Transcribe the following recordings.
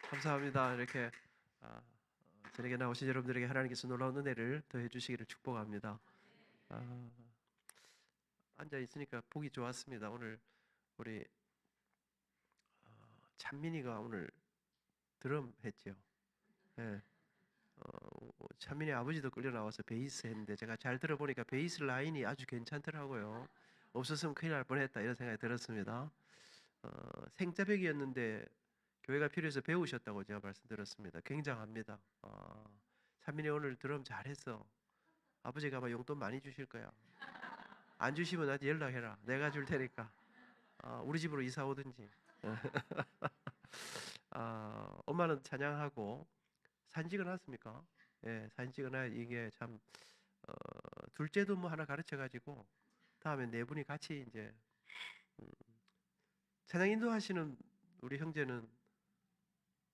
감사합니다. 이렇게 아, 저녁에 나오신 여러분들에게 하나님께서 놀라운 은혜를 더해 주시기를 축복합니다. 아, 앉아 있으니까 보기 좋았습니다. 오늘 우리 찬민이가 오늘 드럼 했죠. 예. 찬민이 아버지도 끌려 나와서 베이스 했는데 제가 잘 들어보니까 베이스 라인이 아주 괜찮더라고요. 없었으면 큰일 날 뻔했다 이런 생각이 들었습니다. 생자백이었는데 교회가 필요해서 배우셨다고 제가 말씀드렸습니다. 굉장합니다. 찬민이 오늘 드럼 잘했어. 아버지가 아마 용돈 많이 주실 거야. 안 주시면 나한테 연락해라. 내가 줄 테니까. 우리 집으로 이사 오든지. 엄마는 찬양하고 사진 찍어놨습니까? 예, 사진 찍어놔야 이게 참 둘째도 뭐 하나 가르쳐가지고 다음에 네 분이 같이 이제 음, 찬양 인도하시는 우리 형제는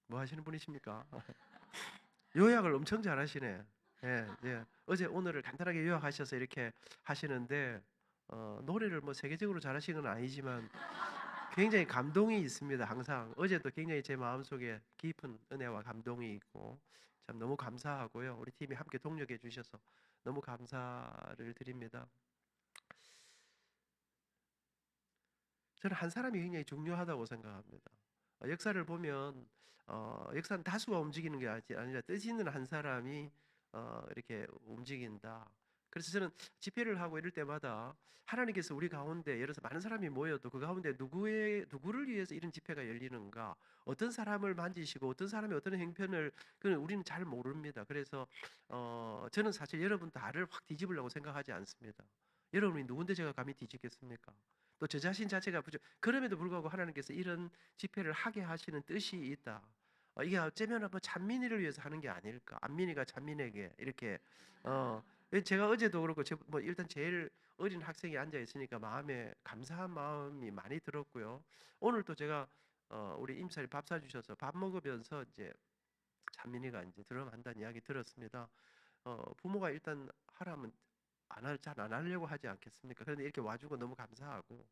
뭐 하시는 분이십니까? 요약을 엄청 잘하시네. 예, 예. 어제 오늘을 간단하게 요약하셔서 이렇게 하시는데 노래를 뭐 세계적으로 잘하시는 건 아니지만 굉장히 감동이 있습니다. 항상 어제도 굉장히 제 마음속에 깊은 은혜와 감동이 있고 참 너무 감사하고요. 우리 팀이 함께 동력해 주셔서 너무 감사를 드립니다. 저는 한 사람이 굉장히 중요하다고 생각합니다. 역사를 보면 역사는 다수가 움직이는 게 아니라 뜻 있는 한 사람이 이렇게 움직인다. 그래서 저는 집회를 하고 이럴 때마다 하나님께서 우리 가운데 예를 들어서 많은 사람이 모여도 그 가운데 누구를 위해서 이런 집회가 열리는가, 어떤 사람을 만지시고 어떤 사람의 어떤 행편을 그건 우리는 잘 모릅니다. 그래서 저는 사실 여러분 다를 확 뒤집으려고 생각하지 않습니다. 여러분이 누군데 제가 감히 뒤집겠습니까? 또 저 자신 자체가 그럼에도 불구하고 하나님께서 이런 집회를 하게 하시는 뜻이 있다. 이게 어쩌면 뭐 찬민이를 위해서 하는 게 아닐까? 안민이가 찬민에게 이렇게 어 제가 어제도 그렇고 뭐 일단 제일 어린 학생이 앉아 있으니까 마음에 감사한 마음이 많이 들었고요. 오늘 또 제가 우리 임사리 밥 사주셔서 밥 먹으면서 이제 찬민이가 이제 드럼 한다는 이야기 들었습니다. 부모가 일단 하라면 잘 안 하려고 하지 않겠습니까? 그런데 이렇게 와준 거 너무 감사하고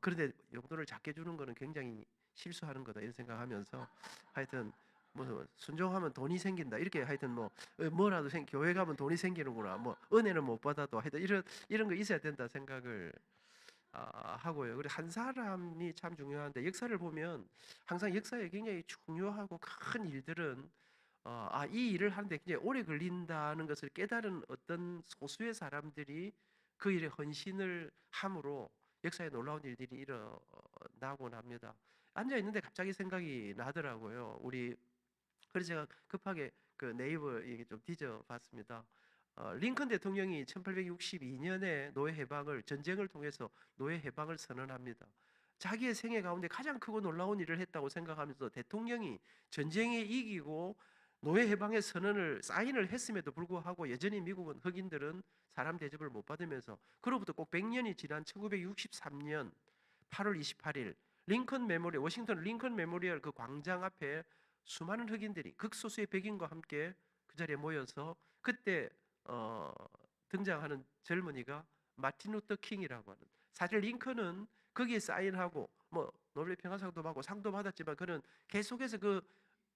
그런데 용돈을 작게 주는 거는 굉장히 실수하는 거다 이런 생각하면서 하여튼 뭐 순종하면 돈이 생긴다 이렇게 하여튼 뭐 뭐라도 교회 가면 돈이 생기는구나 뭐 은혜는 못 받아도 하여튼 이런 거 있어야 된다 생각을 하고요. 그리고 한 사람이 참 중요한데 역사를 보면 항상 역사에 굉장히 중요하고 큰 일들은 이 일을 하는데 굉장히 오래 걸린다는 것을 깨달은 어떤 소수의 사람들이 그 일에 헌신을 함으로 역사에 놀라운 일들이 일어나곤 합니다. 앉아 있는데 갑자기 생각이 나더라고요. 그래서 제가 급하게 그 네이버 얘기 좀 뒤져봤습니다. 링컨 대통령이 1862년에 노예 해방을 전쟁을 통해서 노예 해방을 선언합니다. 자기의 생애 가운데 가장 크고 놀라운 일을 했다고 생각하면서 대통령이 전쟁에 이기고 노예 해방의 선언을 사인을 했음에도 불구하고 여전히 미국은 흑인들은 사람 대접을 못 받으면서 그로부터 꼭 100년이 지난 1963년 8월 28일 워싱턴 링컨 메모리얼 그 광장 앞에 수많은 흑인들이 극소수의 백인과 함께 그 자리에 모여서 그때 어, 등장하는 젊은이가 마틴 루터 킹이라고 하는 사실 링컨은 거기에 사인하고 뭐 노벨 평화상도 받고 상도 받았지만 그는 계속해서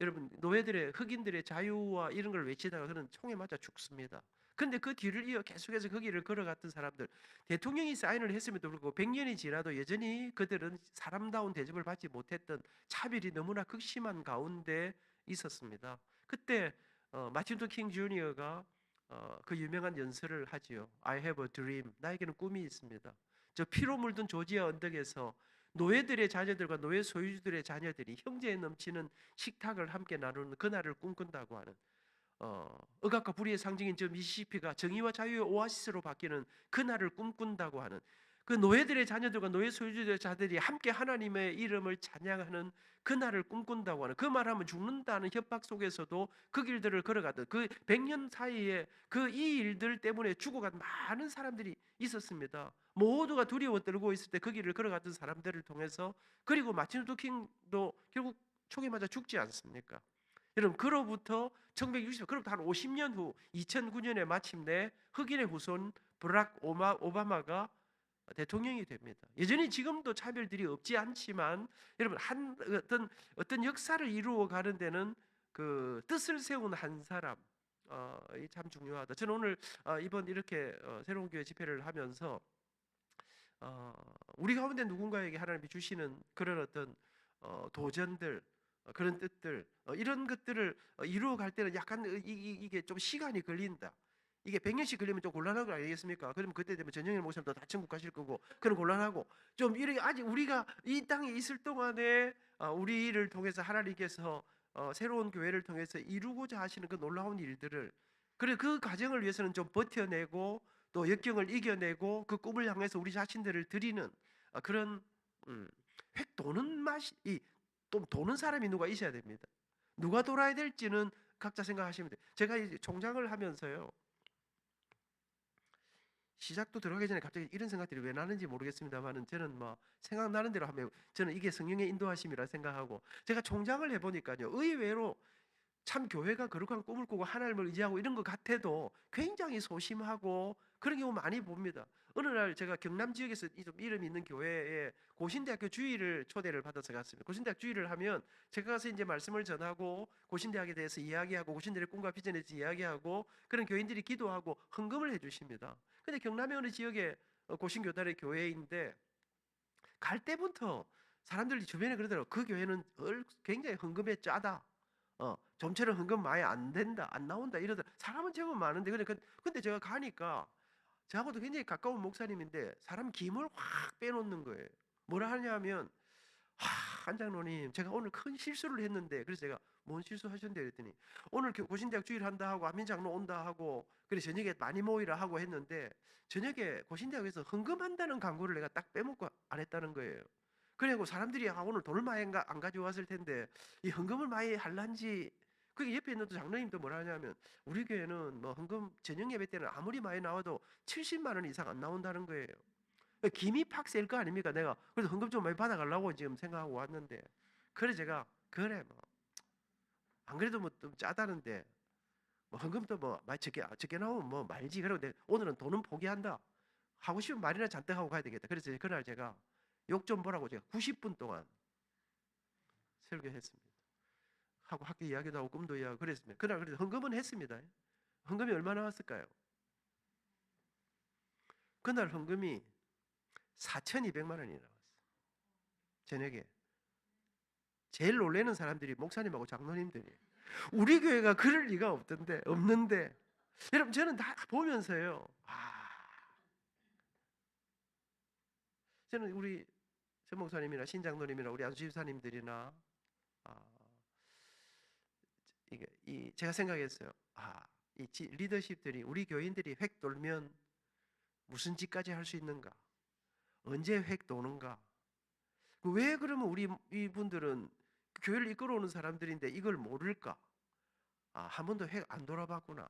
여러분 노예들의 흑인들의 자유와 이런 걸 외치다가 그는 총에 맞아 죽습니다. 그런데 그 뒤를 이어 계속해서 그 길을 걸어갔던 사람들 대통령이 사인을 했음에도 불구하고 100년이 지나도 여전히 그들은 사람다운 대접을 받지 못했던 차별이 너무나 극심한 가운데 있었습니다. 그때 마틴 루터 킹 주니어가 그 유명한 연설을 하지요. I have a dream. 나에게는 꿈이 있습니다. 저 피로 물든 조지아 언덕에서 노예들의 자녀들과 노예 소유주들의 자녀들이 형제에 넘치는 식탁을 함께 나누는 그날을 꿈꾼다고 하는 억압과 불의의 상징인 저 미시시피가 정의와 자유의 오아시스로 바뀌는 그날을 꿈꾼다고 하는 그 노예들의 자녀들과 노예 소유주들의 자들이 함께 하나님의 이름을 찬양하는 그날을 꿈꾼다고 하는 그 말하면 죽는다는 협박 속에서도 그 길들을 걸어가던 그 100년 사이에 그 이 일들 때문에 죽어간 많은 사람들이 있었습니다. 모두가 두려워 떨고 있을 때 그 길을 걸어갔던 사람들을 통해서 그리고 마틴 루터 킹도 결국 총에 맞아 죽지 않습니까? 여러분 그로부터 1960, 한 50년 후 2009년에 마침내 흑인의 후손 오바마가 대통령이 됩니다. 여전히 지금도 차별들이 없지 않지만 여러분 어떤 역사를 이루어 가는 데는 그 뜻을 세운 한 사람 이 참 중요하다. 저는 오늘 이번 이렇게 새로운 교회 집회를 하면서 어, 우리 가운데 누군가에게 하나님이 주시는 그런 어떤 도전들, 그런 뜻들, 이런 것들을 이루어 갈 때는 약간 이게 좀 시간이 걸린다. 이게 100년씩 걸리면 좀 곤란한 거 아니겠습니까? 그러면 그때 되면 전영일 목사님도 다 천국 가실 거고, 그런 곤란하고 좀 이렇게 아직 우리가 이 땅에 있을 동안에 우리를 통해서 하나님께서 새로운 교회를 통해서 이루고자 하시는 그 놀라운 일들을 그래 그 과정을 위해서는 좀 버텨내고 또 역경을 이겨내고 그 꿈을 향해서 우리 자신들을 드리는 그런 획 도는 맛이 또 도는 사람이 누가 있어야 됩니다. 누가 돌아야 될지는 각자 생각하시면 돼요. 제가 이제 총장을 하면서요. 시작도 들어가기 전에 갑자기 이런 생각들이 왜 나는지 모르겠습니다만은 저는 뭐 생각나는 대로 하면 저는 이게 성령의 인도하심이라 생각하고 제가 총장을 해보니까요. 의외로 참 교회가 거룩한 꿈을 꾸고 하나님을 의지하고 이런 것 같아도 굉장히 소심하고 그런 경우 많이 봅니다. 어느 날 제가 경남 지역에서 좀 이름 있는 교회에 고신대학교 주일을 초대를 받아서 갔습니다. 고신대학 주일을 하면 제가 가서 이제 말씀을 전하고 고신대학에 대해서 이야기하고 고신대의 꿈과 비전에 대해서 이야기하고 그런 교인들이 기도하고 헌금을 해주십니다. 근데 경남의 어느 지역에 고신교단의 교회인데 갈 때부터 사람들이 주변에 그러더라고요. 그 교회는 굉장히 헌금에 짜다. 좀처럼 헌금 많이 안 된다, 안 나온다 이러더라. 사람은 제법 많은데 근데 제가 가니까 저하고도 굉장히 가까운 목사님인데 사람 김을 확 빼놓는 거예요. 뭐라 하냐면 한장로님 제가 오늘 큰 실수를 했는데 그래서 제가 뭔 실수하셨는데 그랬더니 오늘 고신대학 주일 한다 하고 안민장로 온다 하고 그래 저녁에 많이 모이라 하고 했는데 저녁에 고신대학에서 헌금한다는 광고를 내가 딱 빼먹고 안 했다는 거예요. 그리고 사람들이 오늘 돈을 많이 안 가져왔을 텐데 이 헌금을 많이 할란지 그게 옆에 있는 또 장로님도 뭐라 하냐면 우리 교회는 뭐 헌금 저녁 예배 때는 아무리 많이 나와도 70만 원 이상 안 나온다는 거예요. 김이 팍 셀 거 아닙니까? 내가 그래서 헌금 좀 많이 받아가려고 지금 생각하고 왔는데 그래 제가 그래 뭐 안 그래도 뭐 좀 짜다는데 뭐 헌금도 뭐 많이 적게 나오면 뭐 말지 그러고 오늘은 돈은 포기한다 하고 싶은 말이나 잔뜩 하고 가야 되겠다. 그래서 그날 제가 욕 좀 보라고 제가 90분 동안 설교했습니다. 하고 학교 이야기도 하고 꿈도 이야기하고 그랬습니다. 그날 그래서 헌금은 했습니다. 헌금이 얼마 나왔을까요? 그날 헌금이 4,200만 원이 나왔어요. 저녁에. 제일 놀라는 사람들이 목사님하고 장로님들이에요. 우리 교회가 그럴 리가 없는데 여러분 저는 다 보면서요. 저는 우리 전 목사님이나 신장로님이나 우리 안수집사님들이나 제가 생각했어요. 이 리더십들이 우리 교인들이 획 돌면 무슨 짓까지 할 수 있는가? 언제 획 도는가? 왜 그러면 우리 이분들은 교회를 이끌어오는 사람들인데 이걸 모를까? 한 번도 획 안 돌아봤구나.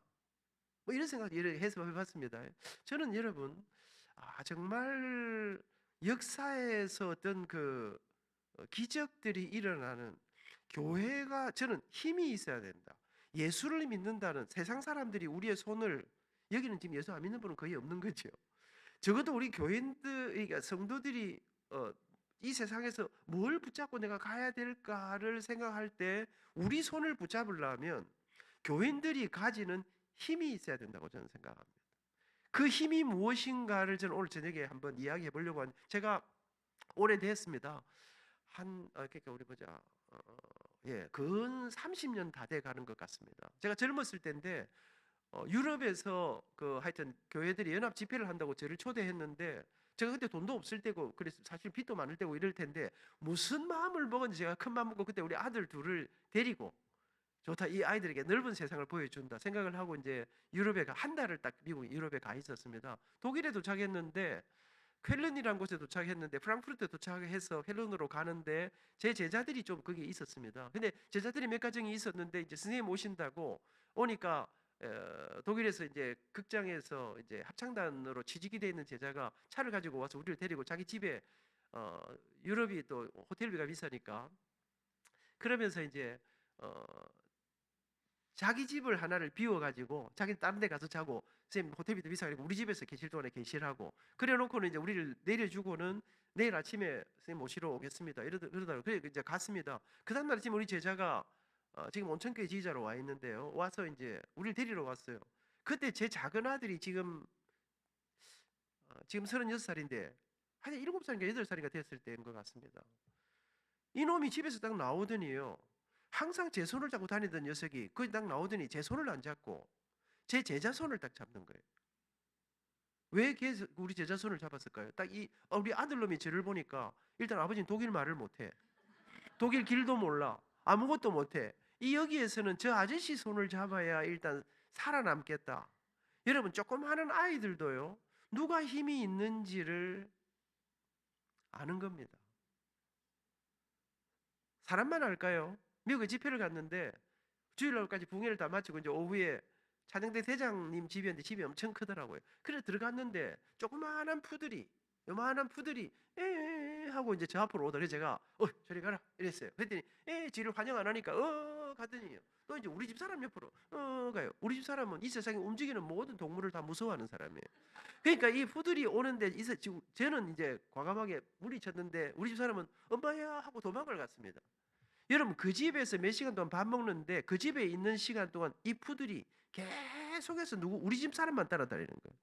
뭐 이런 생각 이렇게 해석해봤습니다. 저는 여러분 정말 역사에서 어떤 그 기적들이 일어나는 교회가 저는 힘이 있어야 된다. 예수를 믿는다는 세상 사람들이 우리의 손을 여기는 지금 예수 안 믿는 분은 거의 없는 거죠. 적어도 우리 교인들, 그러니까 성도들이 이 세상에서 뭘 붙잡고 내가 가야 될까를 생각할 때 우리 손을 붙잡으려면 교인들이 가지는 힘이 있어야 된다고 저는 생각합니다. 그 힘이 무엇인가를 저는 오늘 저녁에 한번 이야기해 보려고 하는데 제가 오래됐습니다. 그러니까 우리 보자. 근 30년 다 돼 가는 것 같습니다. 제가 젊었을 때인데 유럽에서 하여튼 교회들이 연합 집회를 한다고 저를 초대했는데 제가 그때 돈도 없을 때고 그래서 사실 빚도 많을 때고 이럴 텐데 무슨 마음을 먹었는지 제가 큰 마음 먹고 그때 우리 아들 둘을 데리고 좋다 이 아이들에게 넓은 세상을 보여준다 생각을 하고 이제 유럽에 한 달을 딱 미국 유럽에 가 있었습니다. 독일에 도착했는데 쾰른이라는 곳에 도착했는데 프랑크푸르트에 도착해서 쾰른으로 가는데 제 제자들이 좀 거기에 있었습니다. 근데 제자들이 몇 가정이 있었는데 이제 선생님 오신다고 오니까 독일에서 이제 극장에서 이제 합창단으로 취직이 돼 있는 제자가 차를 가지고 와서 우리를 데리고 자기 집에 유럽이 또 호텔비가 비싸니까 그러면서 이제 자기 집을 하나를 비워가지고 자기는 다른 데 가서 자고, 선생님 호텔비도 비싸니까 우리 집에서 계실 동안에 계시라고 그래 놓고는 이제 우리를 내려주고는 내일 아침에 선생님 모시러 오겠습니다 이러더라고요. 그래 이제 갔습니다. 그 다음날 아침 우리 제자가 지금 온천교회 지휘자로 와 있는데요, 와서 이제 우리를 데리러 왔어요. 그때 제 작은 아들이 지금 36살인데 한 7살인가 8살인가 됐을 때인 것 같습니다. 이놈이 집에서 딱 나오더니요, 항상 제 손을 잡고 다니던 녀석이 거기 딱 나오더니 제 손을 안 잡고 제 제자 손을 딱 잡는 거예요. 왜 우리 제자 손을 잡았을까요? 딱 우리 아들놈이 저를 보니까 일단 아버지는 독일 말을 못해, 독일 길도 몰라, 아무것도 못해. 이 여기에서는 저 아저씨 손을 잡아야 일단 살아남겠다. 여러분, 조그마한 아이들도요, 누가 힘이 있는지를 아는 겁니다. 사람만 알까요? 미국에 집회를 갔는데 주일날까지 붕해를 다 마치고 이제 오후에 찬양대 대장님 집이었는데 집이 엄청 크더라고요. 그래 들어갔는데 조그마한 푸들이, 요만한 푸들이 에 하고 이제 저 앞으로 오더니 제가 저리 가라 이랬어요. 그랬더니 지를 환영 안 하니까 가더니요, 또 이제 우리 집 사람 옆으로 가요. 우리 집 사람은 이 세상에 움직이는 모든 동물을 다 무서워하는 사람이에요. 그러니까 이 푸들이 오는데 지금 저는 이제 과감하게 물리쳤는데 우리 집 사람은 엄마야 하고 도망을 갔습니다. 여러분, 그 집에서 몇 시간 동안 밥 먹는데 그 집에 있는 시간 동안 이 푸들이 계속해서 우리 집 사람만 따라다니는 거예요.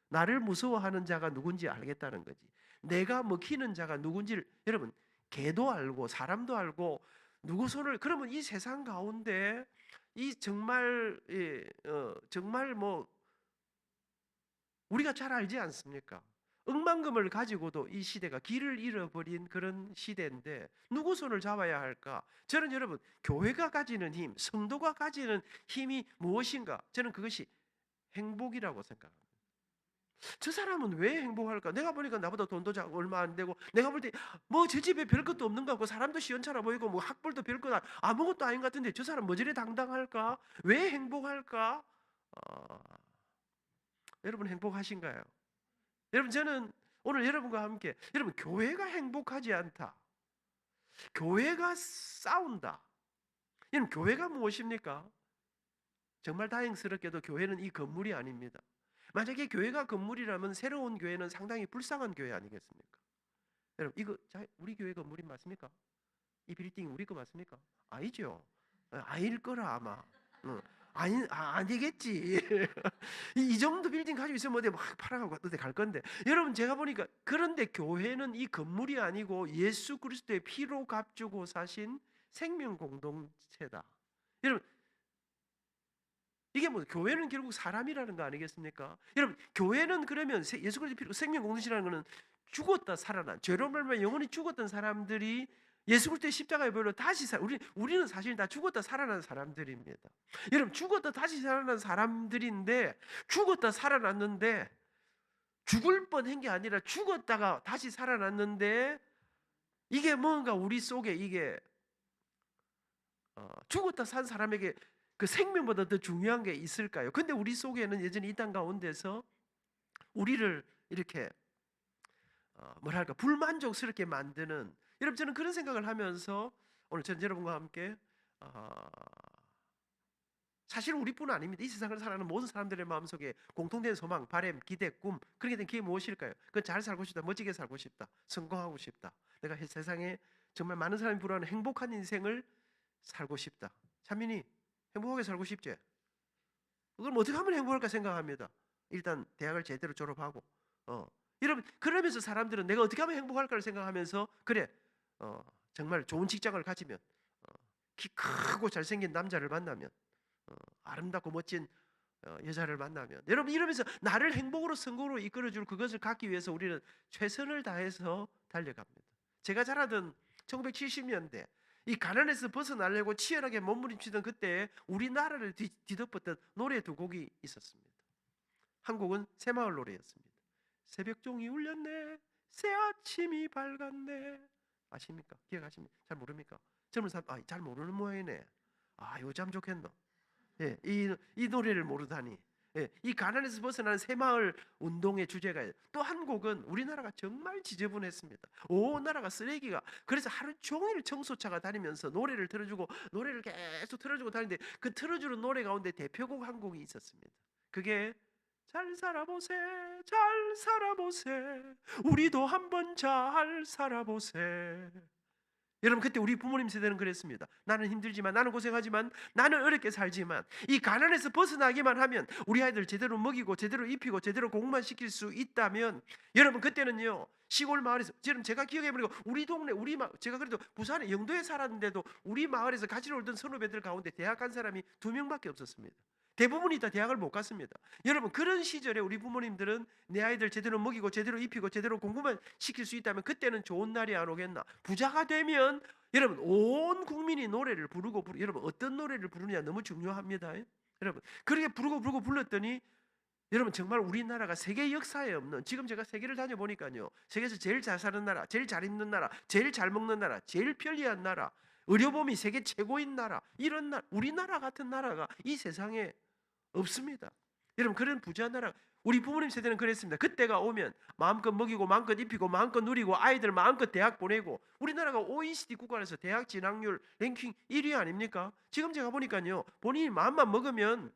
나를 무서워하는 자가 누군지 알겠다는 거지. 내가 먹히는 자가 누군지를, 여러분, 개도 알고 사람도 알고 누구 손을, 그러면 이 세상 가운데 이 정말 정말 뭐 우리가 잘 알지 않습니까? 억만금을 가지고도 이 시대가 길을 잃어버린 그런 시대인데 누구 손을 잡아야 할까? 저는 여러분, 교회가 가지는 힘, 성도가 가지는 힘이 무엇인가? 저는 그것이 행복이라고 생각합니다. 저 사람은 왜 행복할까? 내가 보니까 나보다 돈도 얼마 안 되고, 내가 볼 때 뭐 저 집에 별 것도 없는 것 같고, 사람도 시원찮아 보이고, 뭐 학벌도 별 것 아무것도 아닌 것 같은데 저 사람 뭐 저리 당당할까? 왜 행복할까? 여러분 행복하신가요? 여러분, 저는 오늘 여러분과 함께, 여러분, 교회가 행복하지 않다, 교회가 싸운다, 여러분, 교회가 무엇입니까? 정말 다행스럽게도 교회는 이 건물이 아닙니다. 만약에 교회가 건물이라면 새로운 교회는 상당히 불쌍한 교회 아니겠습니까? 여러분, 이거 우리 교회 건물이 맞습니까? 이 빌딩 우리 거 맞습니까? 아니죠. 아닐 거라 아마. 아니겠지. 이 정도 빌딩 가지고 있으면 어디 막 팔아가고 어디 갈 건데. 여러분, 제가 보니까 그런데 교회는 이 건물이 아니고 예수 그리스도의 피로 값주고 사신 생명 공동체다. 여러분, 이게 뭐 교회는 결국 사람이라는 거 아니겠습니까? 여러분, 교회는 그러면 예수 그리스도의 피로 생명 공동체라는 거는 죽었다 살아난, 죄로 말미암아 영원히 죽었던 사람들이 예수 그리스도의 십자가의 보혈로 다시 우리는 사실 다 죽었다 살아난 사람들입니다. 여러분, 죽었다 다시 살아난 사람들인데, 죽었다 살아났는데 죽을 뻔한 게 아니라 죽었다가 다시 살아났는데, 이게 뭔가 우리 속에 이게 죽었다 산 사람에게 그 생명보다 더 중요한 게 있을까요? 근데 우리 속에는 여전히 이 땅 가운데서 우리를 이렇게 뭐랄까 불만족스럽게 만드는, 여러분, 저는 그런 생각을 하면서 오늘 저는 여러분과 함께 사실 우리뿐 아닙니다. 이 세상을 살아가는 모든 사람들의 마음속에 공통된 소망, 바람, 기대, 꿈, 그렇게 된 그게 무엇일까요? 그건 잘 살고 싶다, 멋지게 살고 싶다, 성공하고 싶다, 내가 세상에 정말 많은 사람이 부러워하는 행복한 인생을 살고 싶다. 찬민이 행복하게 살고 싶지? 그걸 어떻게 하면 행복할까 생각합니다. 일단 대학을 제대로 졸업하고 여러분, 그러면서 사람들은 내가 어떻게 하면 행복할까를 생각하면서 그래 정말 좋은 직장을 가지면 키 크고 잘생긴 남자를 만나면 아름답고 멋진 여자를 만나면, 여러분, 이러면서 나를 행복으로 성공으로 이끌어줄 그것을 갖기 위해서 우리는 최선을 다해서 달려갑니다. 제가 자라던 1970년대 이 가난에서 벗어나려고 치열하게 몸부림치던 그때 우리나라를 뒤덮었던 노래 두 곡이 있었습니다. 한 곡은 새마을 노래였습니다. 새벽종이 울렸네, 새 아침이 밝았네. 아십니까? 기억하십니까? 잘 모릅니까? 젊은 사람 잘 모르는 모양이네. 이거 참 좋겠노. 이 노래를 모르다니. 예, 이 가난에서 벗어나는 새마을 운동의 주제가 또 한 곡은 우리나라가 정말 지저분했습니다. 온 나라가 쓰레기가 그래서 하루 종일 청소차가 다니면서 노래를 틀어주고 노래를 계속 틀어주고 다니는데 그 틀어주는 노래 가운데 대표곡 한 곡이 있었습니다. 그게 잘 살아보세 잘 살아보세 우리도 한번 잘 살아보세. 여러분 그때 우리 부모님 세대는 그랬습니다. 나는 힘들지만 나는 고생하지만 나는 어렵게 살지만 이 가난에서 벗어나기만 하면 우리 아이들 제대로 먹이고 제대로 입히고 제대로 공부만 시킬 수 있다면 여러분 그때는요 시골 마을에서 지금 제가 기억해보니까 우리 동네 우리 제가 그래도 부산에 영도에 살았는데도 우리 마을에서 같이 놀던 선후배들 가운데 대학 간 사람이 2명밖에 없었습니다. 대부분이 다 대학을 못 갔습니다. 여러분 그런 시절에 우리 부모님들은 내 아이들 제대로 먹이고 제대로 입히고 제대로 공부만 시킬 수 있다면 그때는 좋은 날이 안 오겠나. 부자가 되면 여러분 온 국민이 노래를 부르고 여러분 어떤 노래를 부르느냐 너무 중요합니다. 여러분 그렇게 부르고 불렀더니 여러분 정말 우리나라가 세계 역사에 없는 지금 제가 세계를 다녀보니까요. 세계에서 제일 잘 사는 나라, 제일 잘 입는 나라, 제일 잘 먹는 나라, 제일 편리한 나라, 의료보험이 세계 최고인 나라 이런 나라 우리나라 같은 나라가 이 세상에 없습니다. 여러분 그런 부자 나라 우리 부모님 세대는 그랬습니다. 그때가 오면 마음껏 먹이고 마음껏 입히고 마음껏 누리고 아이들 마음껏 대학 보내고 우리나라가 OECD 국가에서 대학 진학률 랭킹 1위 아닙니까? 지금 제가 보니까요. 본인이 마음만 먹으면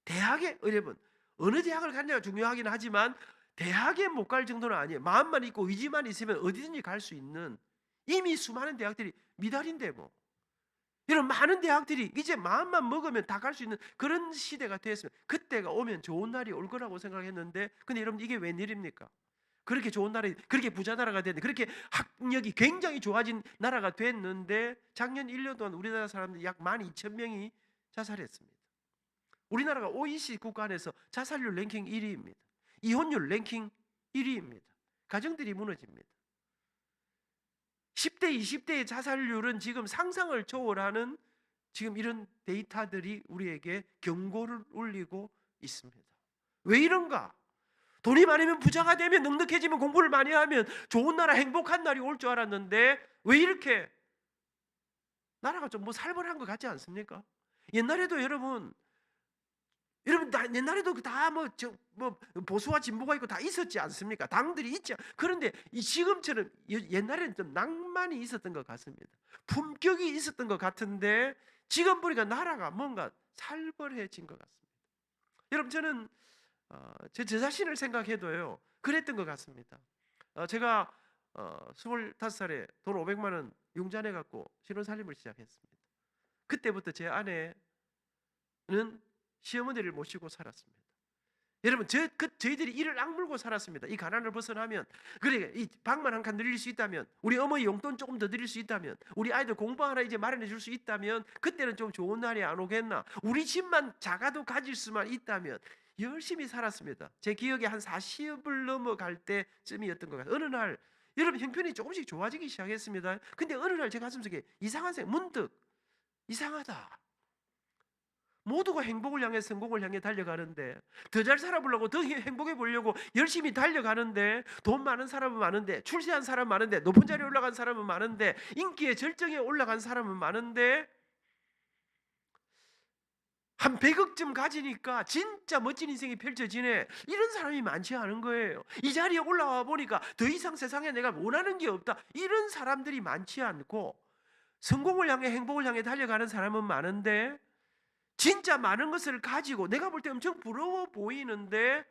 대학에 여러분 어느 대학을 갔냐가 중요하긴 하지만 대학에 못 갈 정도는 아니에요. 마음만 있고 의지만 있으면 어디든지 갈 수 있는 이미 수많은 대학들이 미달인데 뭐 이런 많은 대학들이 이제 마음만 먹으면 다 갈 수 있는 그런 시대가 되었습니다. 그때가 오면 좋은 날이 올 거라고 생각했는데 근데 여러분 이게 웬일입니까? 그렇게 좋은 나라 그렇게 부자 나라가 됐는데 그렇게 학력이 굉장히 좋아진 나라가 됐는데 작년 1년 동안 우리나라 사람들이 약 12,000명이 자살했습니다. 우리나라가 OECD 국가 안에서 자살률 랭킹 1위입니다. 이혼율 랭킹 1위입니다. 가정들이 무너집니다. 10대, 20대의 자살률은 지금 상상을 초월하는 지금 이런 데이터들이 우리에게 경고를 울리고 있습니다. 왜 이런가? 돈이 많으면 부자가 되면 넉넉해지면 공부를 많이 하면 좋은 나라 행복한 날이 올 줄 알았는데 왜 이렇게 나라가 좀 뭐 살벌한 것 같지 않습니까? 옛날에도 여러분 옛날에도 다 뭐 보수와 진보가 있고 다 있었지 않습니까? 당들이 있죠. 그런데 이 지금처럼 옛날에는 좀 낭만이 있었던 것 같습니다. 품격이 있었던 것 같은데 지금 보니까 나라가 뭔가 살벌해진 것 같습니다. 여러분 저는 제 자신을 생각해도요 그랬던 것 같습니다. 제가 25살에 돈 500만 원 융자내 갖고 신혼살림을 시작했습니다. 그때부터 제 아내는 시어머니를 모시고 살았습니다. 여러분 저희들이 이를 악물고 살았습니다. 이 가난을 벗어나면 그래 이 방만 한 칸 늘릴 수 있다면 우리 어머니 용돈 조금 더 드릴 수 있다면 우리 아이들 공부 하나 이제 마련해 줄 수 있다면 그때는 좀 좋은 날이 안 오겠나. 우리 집만 작아도 가질 수만 있다면 열심히 살았습니다. 제 기억에 한 40을 넘어갈 때쯤이었던 것 같아요. 어느 날 여러분 형편이 조금씩 좋아지기 시작했습니다. 근데 어느 날 제 가슴속에 이상한 생각 문득 이상하다. 모두가 행복을 향해 성공을 향해 달려가는데 더 잘 살아보려고 더 행복해 보려고 열심히 달려가는데 돈 많은 사람은 많은데 출세한 사람은 많은데 높은 자리에 올라간 사람은 많은데 인기의 절정에 올라간 사람은 많은데 한 100억쯤 가지니까 진짜 멋진 인생이 펼쳐지네. 이런 사람이 많지 않은 거예요. 이 자리에 올라와 보니까 더 이상 세상에 내가 원하는 게 없다. 이런 사람들이 많지 않고 성공을 향해 행복을 향해 달려가는 사람은 많은데 진짜 많은 것을 가지고 내가 볼 때 엄청 부러워 보이는데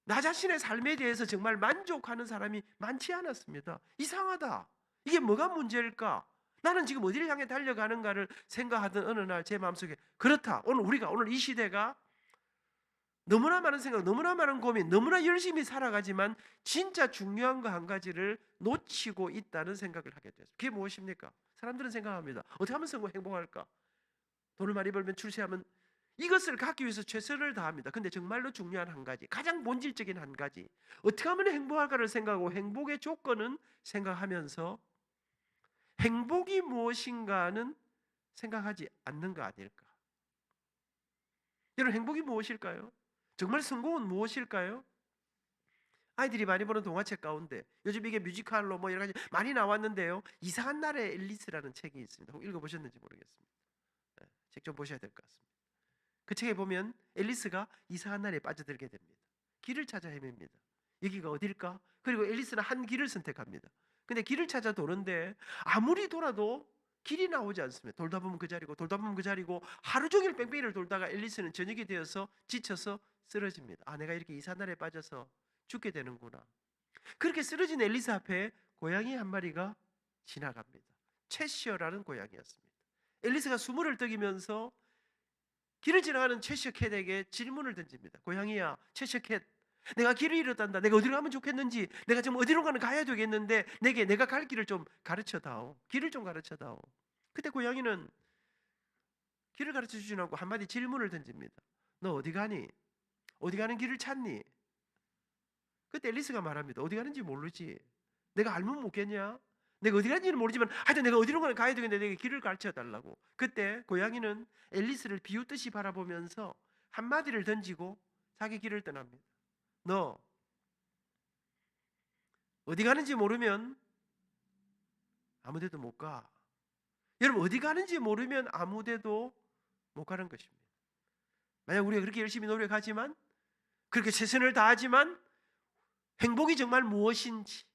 나 자신의 삶에 대해서 정말 만족하는 사람이 많지 않았습니다. 이상하다. 이게 뭐가 문제일까? 나는 지금 어디를 향해 달려가는가를 생각하던 어느 날 제 마음속에 그렇다. 오늘 이 시대가 너무나 많은 생각, 너무나 많은 고민, 너무나 열심히 살아가지만 진짜 중요한 거 한 가지를 놓치고 있다는 생각을 하게 됐어요. 그게 무엇입니까? 사람들은 생각합니다. 어떻게 하면 행복할까? 돈을 많이 벌면 출세하면 이것을 갖기 위해서 최선을 다합니다. 근데 정말로 중요한 한 가지, 가장 본질적인 한 가지, 어떻게 하면 행복할까를 생각하고 행복의 조건은 생각하면서 행복이 무엇인가는 생각하지 않는 거 아닐까? 여러분 행복이 무엇일까요? 정말 성공은 무엇일까요? 아이들이 많이 보는 동화책 가운데 요즘 이게 뮤지컬로 뭐 여러 가지 많이 나왔는데요. 이상한 나라의 앨리스라는 책이 있습니다. 혹 읽어보셨는지 모르겠습니다. 책 좀 보셔야 될 것 같습니다. 그 책에 보면 앨리스가 이상한 나라에 빠져들게 됩니다. 길을 찾아 헤맵니다. 여기가 어딜까? 그리고 앨리스는 한 길을 선택합니다. 근데 길을 찾아 도는데 아무리 돌아도 길이 나오지 않습니다. 돌다 보면 그 자리고 돌다 보면 그 자리고 하루 종일 뺑뺑이를 돌다가 앨리스는 저녁이 되어서 지쳐서 쓰러집니다. 아, 내가 이렇게 이상한 나라에 빠져서 죽게 되는구나. 그렇게 쓰러진 앨리스 앞에 고양이 한 마리가 지나갑니다. 채시어라는 고양이였습니다. 앨리스가 수물을 떡이면서 길을 지나가는 채셔 캣에게 질문을 던집니다. 고양이야, 채셔 캣, 내가 길을 잃었단다. 내가 어디로 가면 좋겠는지, 내가 지금 어디로 가야 되겠는데 내가 갈 길을 좀 가르쳐다오. 길을 좀 가르쳐다오. 그때 고양이는 길을 가르쳐 주지 않고 한마디 질문을 던집니다. 너 어디 가니? 어디 가는 길을 찾니? 그때 앨리스가 말합니다. 어디 가는지 모르지. 내가 알면 묻겠냐? 내가 어디 가는지는 모르지만 하여튼 내가 어디로 가야 되겠는데 내게 길을 가르쳐 달라고. 그때 고양이는 앨리스를 비웃듯이 바라보면서 한마디를 던지고 자기 길을 떠납니다. 너 어디 가는지 모르면 아무데도 못 가. 여러분, 어디 가는지 모르면 아무데도 못 가는 것입니다. 만약 우리가 그렇게 열심히 노력하지만, 그렇게 최선을 다하지만 행복이 정말 무엇인지,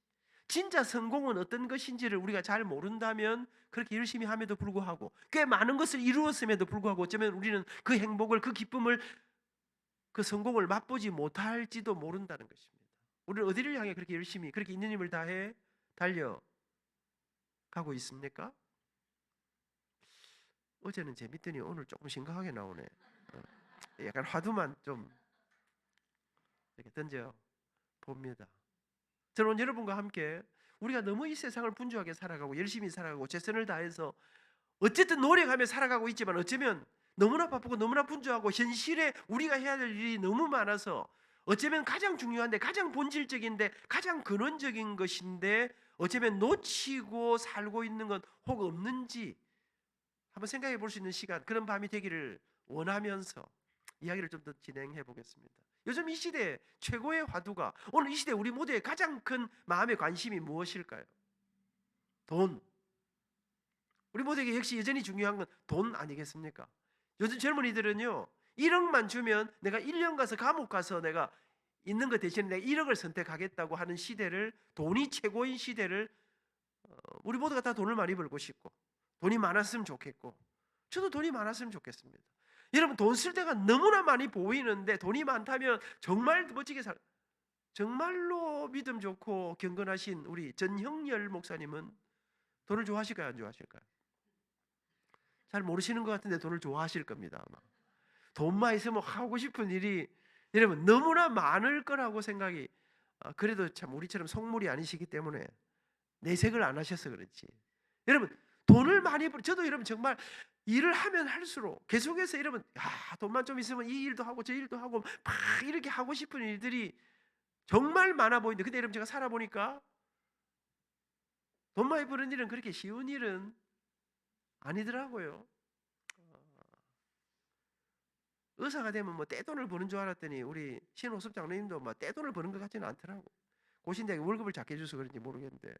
진짜 성공은 어떤 것인지를 우리가 잘 모른다면 그렇게 열심히 함에도 불구하고 꽤 많은 것을 이루었음에도 불구하고 어쩌면 우리는 그 행복을, 그 기쁨을, 그 성공을 맛보지 못할지도 모른다는 것입니다. 우리는 어디를 향해 그렇게 열심히, 그렇게 있는 힘을 다해 달려가고 있습니까? 어제는 재밌더니 오늘 조금 심각하게 나오네. 약간 화두만 좀 이렇게 던져 봅니다. 저는 여러분과 함께 우리가 너무 이 세상을 분주하게 살아가고 열심히 살아가고 최선을 다해서 어쨌든 노력하며 살아가고 있지만 어쩌면 너무나 바쁘고 너무나 분주하고 현실에 우리가 해야 될 일이 너무 많아서 어쩌면 가장 중요한데 가장 본질적인데 가장 근원적인 것인데 어쩌면 놓치고 살고 있는 건 혹 없는지 한번 생각해 볼 수 있는 시간, 그런 밤이 되기를 원하면서 이야기를 좀 더 진행해 보겠습니다. 요즘 이 시대의 최고의 화두가, 오늘 이 시대 우리 모두의 가장 큰 마음의 관심이 무엇일까요? 돈. 우리 모두에게 역시 여전히 중요한 건 돈 아니겠습니까? 요즘 젊은이들은요, 1억만 주면 내가 1년 가서 감옥 가서 내가 있는 것 대신에 내가 1억을 선택하겠다고 하는 시대를, 돈이 최고인 시대를, 우리 모두가 다 돈을 많이 벌고 싶고 돈이 많았으면 좋겠고 저도 돈이 많았으면 좋겠습니다. 여러분, 돈 쓸 때가 너무나 많이 보이는데 돈이 많다면 정말 멋지게 정말로 믿음 좋고 경건하신 우리 전형열 목사님은 돈을 좋아하실까요, 안 좋아하실까요? 잘 모르시는 것 같은데 돈을 좋아하실 겁니다. 아마 돈만 있으면 하고 싶은 일이 여러분 너무나 많을 거라고 생각이, 그래도 참 우리처럼 속물이 아니시기 때문에 내색을 안 하셔서 그렇지. 여러분, 돈을 많이 저도 여러분 정말 일을 하면 할수록 계속해서 여러분, 돈만 좀 있으면 이 일도 하고 저 일도 하고 막 이렇게 하고 싶은 일들이 정말 많아 보이는데, 근데 여러분 제가 살아보니까 돈 많이 버는 일은 그렇게 쉬운 일은 아니더라고요. 의사가 되면 뭐 떼돈을 버는 줄 알았더니 우리 신호섭 장로님도 뭐 떼돈을 버는 것 같지는 않더라고. 고신대에 월급을 작게 줘서 그런지 모르겠는데,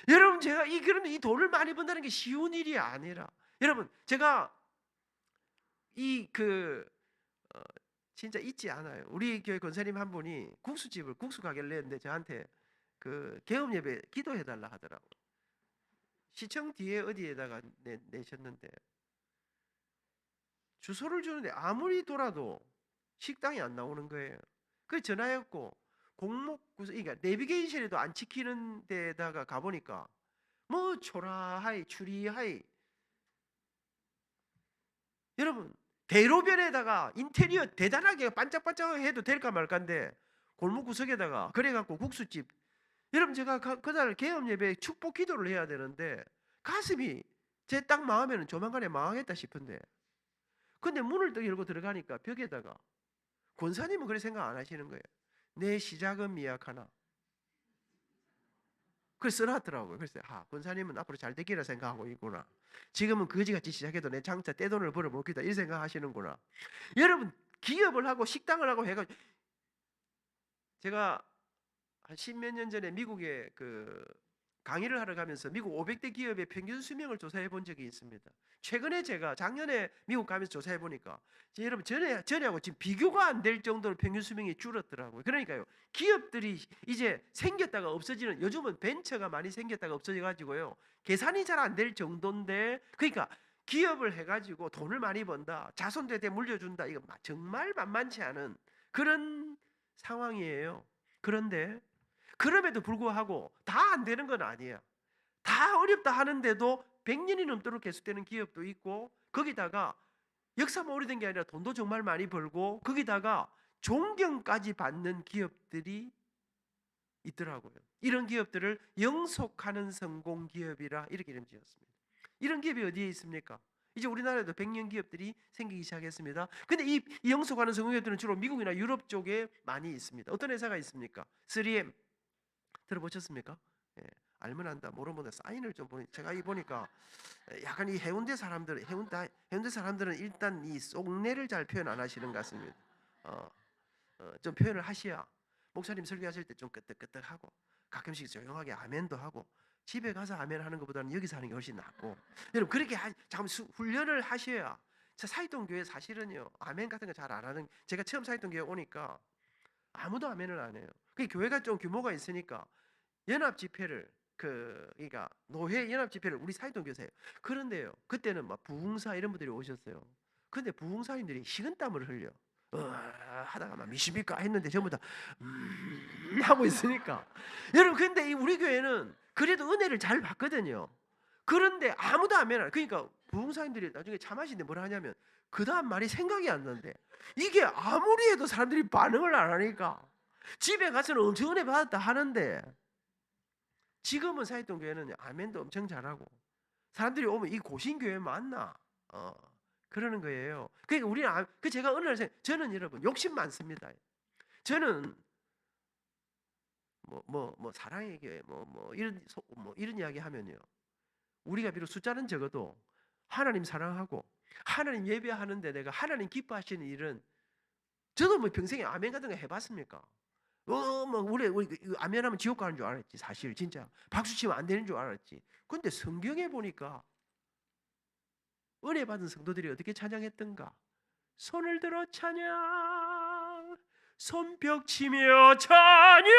여러분 제가 그러면 이 돈을 많이 번다는 게 쉬운 일이 아니라, 여러분 제가 어, 진짜 잊지 않아요. 우리 교회 권사님 한 분이 국수 가게를 냈는데 저한테 그 개업 예배 기도해 달라 하더라고. 시청 뒤에 어디에다가 내셨는데 주소를 주는데 아무리 돌아도 식당이 안 나오는 거예요. 그 전화했고 공목 그러니까 내비게이션에도 안 찍히는 데다가 가보니까 뭐 초라하이 추리하이, 여러분 대로변에다가 인테리어 대단하게 반짝반짝 해도 될까 말까인데 골목 구석에다가 그래갖고 국수집, 여러분 제가 그날 개업 예배 축복 기도를 해야 되는데 가슴이 제 딱 마음에는 조만간에 망하겠다 싶은데, 근데 문을 딱 열고 들어가니까 벽에다가 권사님은 그렇게 생각 안 하시는 거예요. 내 시작은 미약하나. 그걸 써놨더라고요. 그래서 권사님은 앞으로 잘 되기라 생각하고 있구나. 지금은 거지같이 시작해도 내 장차 떼돈을 벌어먹겠다 이 생각하시는구나. 여러분 기업을 하고 식당을 하고 해가지고, 제가 한 십몇 년 전에 미국에 그 강의를 하러 가면서 미국 500대 기업의 평균 수명을 조사해 본 적이 있습니다. 최근에 제가 작년에 미국 가면서 조사해 보니까 여러분 전에하고 지금 비교가 안 될 정도로 평균 수명이 줄었더라고요. 그러니까요, 기업들이 이제 생겼다가 없어지는, 요즘은 벤처가 많이 생겼다가 없어져 가지고요, 계산이 잘 안 될 정도인데, 그러니까 기업을 해가지고 돈을 많이 번다, 자손들한테 물려준다, 이거 정말 만만치 않은 그런 상황이에요. 그런데 그럼에도 불구하고 다 안 되는 건 아니에요. 다 어렵다 하는데도 100년이 넘도록 계속되는 기업도 있고, 거기다가 역사만 오래된 게 아니라 돈도 정말 많이 벌고, 거기다가 존경까지 받는 기업들이 있더라고요. 이런 기업들을 영속하는 성공 기업이라 이렇게 이름 지었습니다. 이런 기업이 어디에 있습니까? 이제 우리나라에도 100년 기업들이 생기기 시작했습니다. 근데 이 영속하는 성공 기업들은 주로 미국이나 유럽 쪽에 많이 있습니다. 어떤 회사가 있습니까? 3M 들어보셨습니까? 예, 알면 안다, 모르면 안다. 사인을 좀 보니, 제가 이 보니까 약간 이 해운대 사람들은 일단 이 속내를 잘 표현 안 하시는 것 같습니다. 좀 표현을 하셔야 목사님 설교하실 때 좀 끄떡끄떡하고 가끔씩 조용하게 아멘도 하고, 집에 가서 아멘 하는 것보다는 여기서 하는 게 훨씬 낫고, 여러분 그렇게 잠깐 훈련을 하셔야. 저 사이동교회 사실은요, 아멘 같은 거 잘 안 하는, 제가 처음 사이동교회 오니까 아무도 아멘을 안 해요. 그 교회가 좀 규모가 있으니까 연합 집회를, 그러니까 노회 연합 집회를 우리 사이동교회에서 해요. 그런데요, 그때는 막 부흥사 이런 분들이 오셨어요. 근데 부흥사님들이 식은땀을 흘려. 하다가 막 미십니까 했는데 전부 다 하고 있으니까. 여러분, 근데 이 우리 교회는 그래도 은혜를 잘 받거든요. 그런데 아무도 아멘 안 해. 그러니까 부흥사님들이 나중에 참하신데 뭐라 하냐면, 그 다음 말이 생각이 안 나는데, 이게 아무리 해도 사람들이 반응을 안 하니까 집에 가서는 엄청 은혜 받았다 하는데, 지금은 사이동교회는 아멘도 엄청 잘하고 사람들이 오면 이 고신교회 맞나? 그러는 거예요. 그러니까 우리는 제가 어느 날 저는 여러분 욕심 많습니다. 저는 뭐 사랑의 교회 이런 이야기 하면요, 우리가 비록 숫자는 적어도 하나님 사랑하고 하나님 예배하는데 내가 하나님 기뻐하시는 일은, 저도 뭐 평생에 아멘 같은 거 해봤습니까? 뭐 우리 아멘하면 지옥 가는 줄 알았지. 사실 진짜 박수 치면 안 되는 줄 알았지. 근데 성경에 보니까 은혜 받은 성도들이 어떻게 찬양했던가? 손을 들어 찬양, 손뼉 치며 찬양,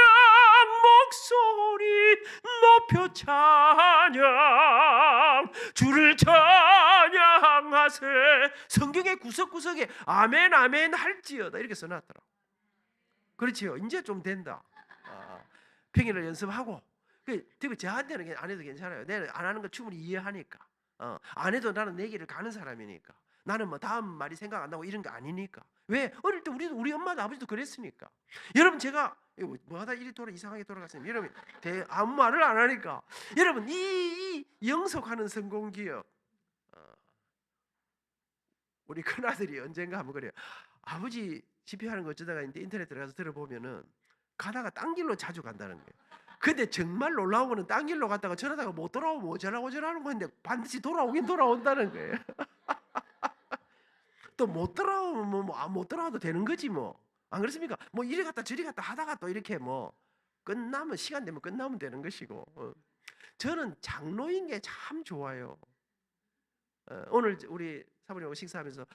목소리 높여 찬양, 주를 찬양하세. 성경의 구석구석에 아멘 아멘 할지어다 이렇게 써놨더라. 그렇지요. 이제 좀 된다. 평일을 연습하고. 특히 저한테는 안 해도 괜찮아요. 내가 안 하는 거 충분히 이해하니까. 안 해도 나는 내 길을 가는 사람이니까. 나는 뭐 다음 말이 생각 안 나고 이런 거 아니니까. 왜? 어릴 때 우리 엄마도 아버지도 그랬으니까. 여러분, 제가 뭐하다 이상하게 돌아갔으면 여러분 아무 말을 안 하니까. 여러분, 이 영속하는 성공 기업. 우리 큰아들이 언젠가 한번 그래요. 아버지 집회하는 거 어쩌다가 인터넷 들어가서 들어보면은 가다가 딴 길로 자주 간다는 거예요. 근데 정말 놀라운 거는 딴 길로 갔다가 저러다가 못 돌아오면 어쩌라고 저러는 건데 반드시 돌아오긴 돌아온다는 거예요. 또 못 돌아오면 못 돌아와도 되는 거지 뭐. 안 그렇습니까? 뭐 이리 갔다 저리 갔다 하다가 또 이렇게 뭐 끝나면, 시간 되면 끝나면 되는 것이고. 저는 장로인 게 참 좋아요. 오늘 우리 사모님하고 식사하면서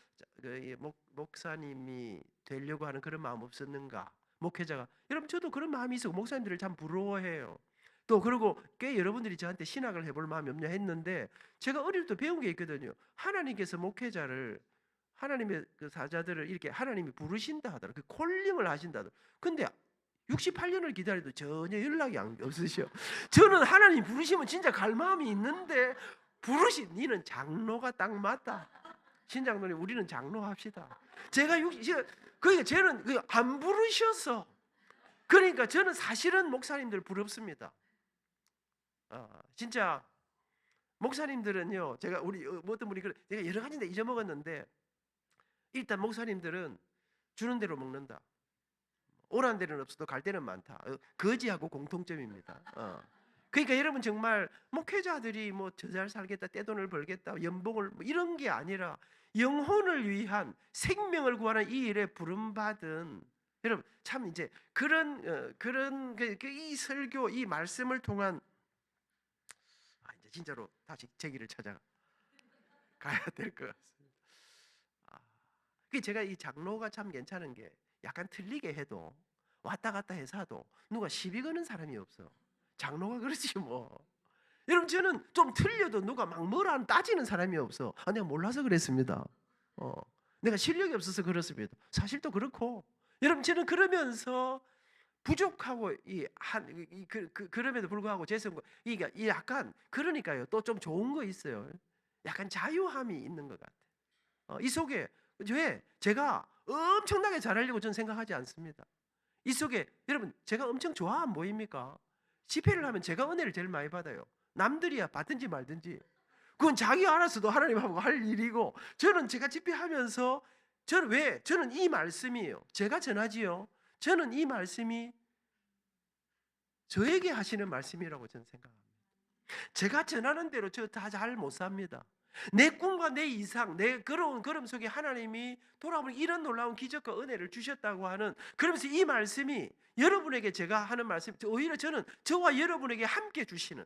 목사님이 되려고 하는 그런 마음 없었는가? 목회자가, 여러분 저도 그런 마음이 있고 목사님들을 참 부러워해요. 또 그리고 꽤 여러분들이 저한테 신학을 해볼 마음이 없냐 했는데, 제가 어릴 때 배운 게 있거든요. 하나님께서 목회자를, 하나님의 그 사자들을 이렇게 하나님이 부르신다 하더라. 그 콜링을 하신다 하더라. 근데 68년을 기다려도 전혀 연락이 없으셔. 저는 하나님 부르시면 진짜 갈 마음이 있는데, 니는 장로가 딱 맞다. 신장로님, 우리는 장로 합시다. 그러니까 쟤는 안 부르셔서. 그러니까 저는 사실은 목사님들 부럽습니다. 진짜 목사님들은요, 제가 어떤 분이 내가 여러 가지인데 잊어먹었는데, 일단 목사님들은 주는 대로 먹는다. 오라는 데는 없어도 갈 데는 많다. 거지하고 공통점입니다. 그러니까 여러분, 정말 목회자들이 뭐 저 잘 살겠다, 떼돈을 벌겠다, 연봉을 이런 게 아니라 영혼을 위한, 생명을 구하는 이 일에 부름받은, 여러분 참 이제 그런 이 설교, 이 말씀을 통한 진짜로 다시 제 길을 찾아가야 될 것 같습니다. 아, 그 제가 이 장로가 참 괜찮은 게 약간 틀리게 해도 왔다 갔다 해서 하도 누가 시비 거는 사람이 없어. 장로가 그렇지 뭐. 여러분 저는 좀 틀려도 누가 막 뭐라 따지는 사람이 없어. 아, 내가 몰라서 그랬습니다. 어, 내가 실력이 없어서 그렇습니다. 사실 또 그렇고. 여러분 저는 그러면서 부족하고 그럼에도 불구하고 재성과 이게 약간 그러니까요. 또 좀 좋은 거 있어요. 약간 자유함이 있는 것 같아. 이 속에 왜 제가 엄청나게 잘하려고 저는 생각하지 않습니다. 이 속에 여러분 제가 엄청 좋아 안 보입니까? 집회를 하면 제가 은혜를 제일 많이 받아요. 남들이야 받든지 말든지 그건 자기 알아서도 하나님하고 할 일이고 저는 제가 집회하면서 저는 이 말씀이에요. 제가 전하지요. 저는 이 말씀이 저에게 하시는 말씀이라고 저는 생각합니다. 제가 전하는 대로 저 다 잘 못 삽니다. 내 꿈과 내 이상, 내 그런 걸음 속에 하나님이 돌아보니 이런 놀라운 기적과 은혜를 주셨다고 하는 그러면서 이 말씀이 여러분에게 제가 하는 말씀 오히려 저는 저와 여러분에게 함께 주시는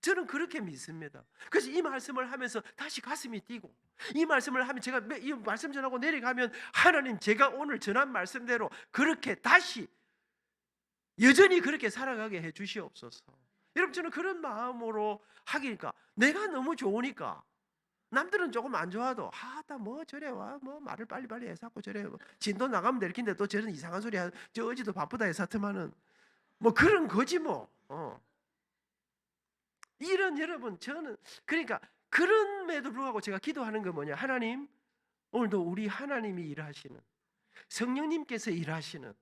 저는 그렇게 믿습니다. 그래서 이 말씀을 하면서 다시 가슴이 뛰고 이 말씀을 하면 제가 이 말씀 전하고 내려가면 하나님 제가 오늘 전한 말씀대로 그렇게 다시 여전히 그렇게 살아가게 해 주시옵소서. 여러분 저는 그런 마음으로 하기니까 내가 너무 좋으니까 남들은 조금 안 좋아도 나 뭐 저래 와 뭐 말을 빨리빨리 해서 저래 뭐 진도 나가면 될 텐데 또 저런 이상한 소리 저 어제도 바쁘다 해서트만은 뭐 그런 거지 뭐. 이런 여러분 저는 그러니까 그럼에도 불구하고 제가 기도하는 건 뭐냐 하나님 오늘도 우리 하나님이 일하시는 성령님께서 일하시는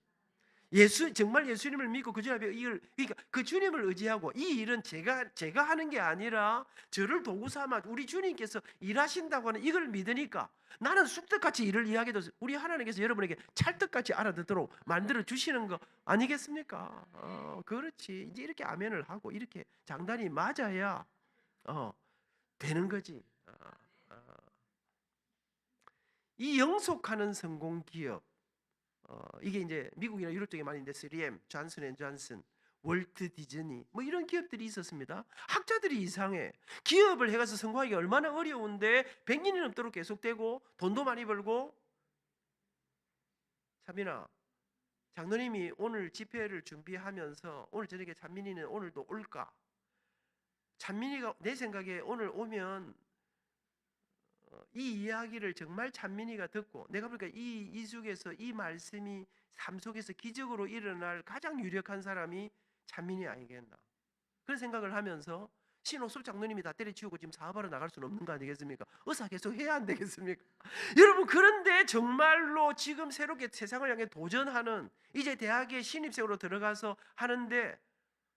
정말 예수님을 믿고 그 주님 앞에 그러니까 그 주님을 의지하고 이 일은 제가 하는 게 아니라 저를 도구 삼아 우리 주님께서 일하신다고 하는 이걸 믿으니까 나는 쑥떡같이 일을 이야기해도 우리 하나님께서 여러분에게 찰떡같이 알아듣도록 만들어 주시는 거 아니겠습니까? 그렇지. 이제 이렇게 아멘을 하고 이렇게 장단이 맞아야 되는 거지. 이 영속하는 성공 기업 이게 이제 미국이나 유럽 쪽에 많이 있는데 3M, 존슨 앤 존슨, 월트 디즈니 뭐 이런 기업들이 있었습니다. 학자들이 이상해. 기업을 해가서 성공하기 얼마나 어려운데 100년이 넘도록 계속되고 돈도 많이 벌고. 차민아, 장로님이 오늘 집회를 준비하면서 오늘 저녁에 찬민이는 오늘도 올까? 찬민이가 내 생각에 오늘 오면 이 이야기를 정말 찬민이가 듣고 내가 보니까 이 이숙에서 이 말씀이 삶 속에서 기적으로 일어날 가장 유력한 사람이 찬민이 아니겠나 그런 생각을 하면서 신옥섭 장로님이 다 때려치우고 지금 사업하러 나갈 수는 없는 거 아니겠습니까? 의사 계속 해야 안 되겠습니까? 여러분 그런데 정말로 지금 새롭게 세상을 향해 도전하는 이제 대학에 신입생으로 들어가서 하는데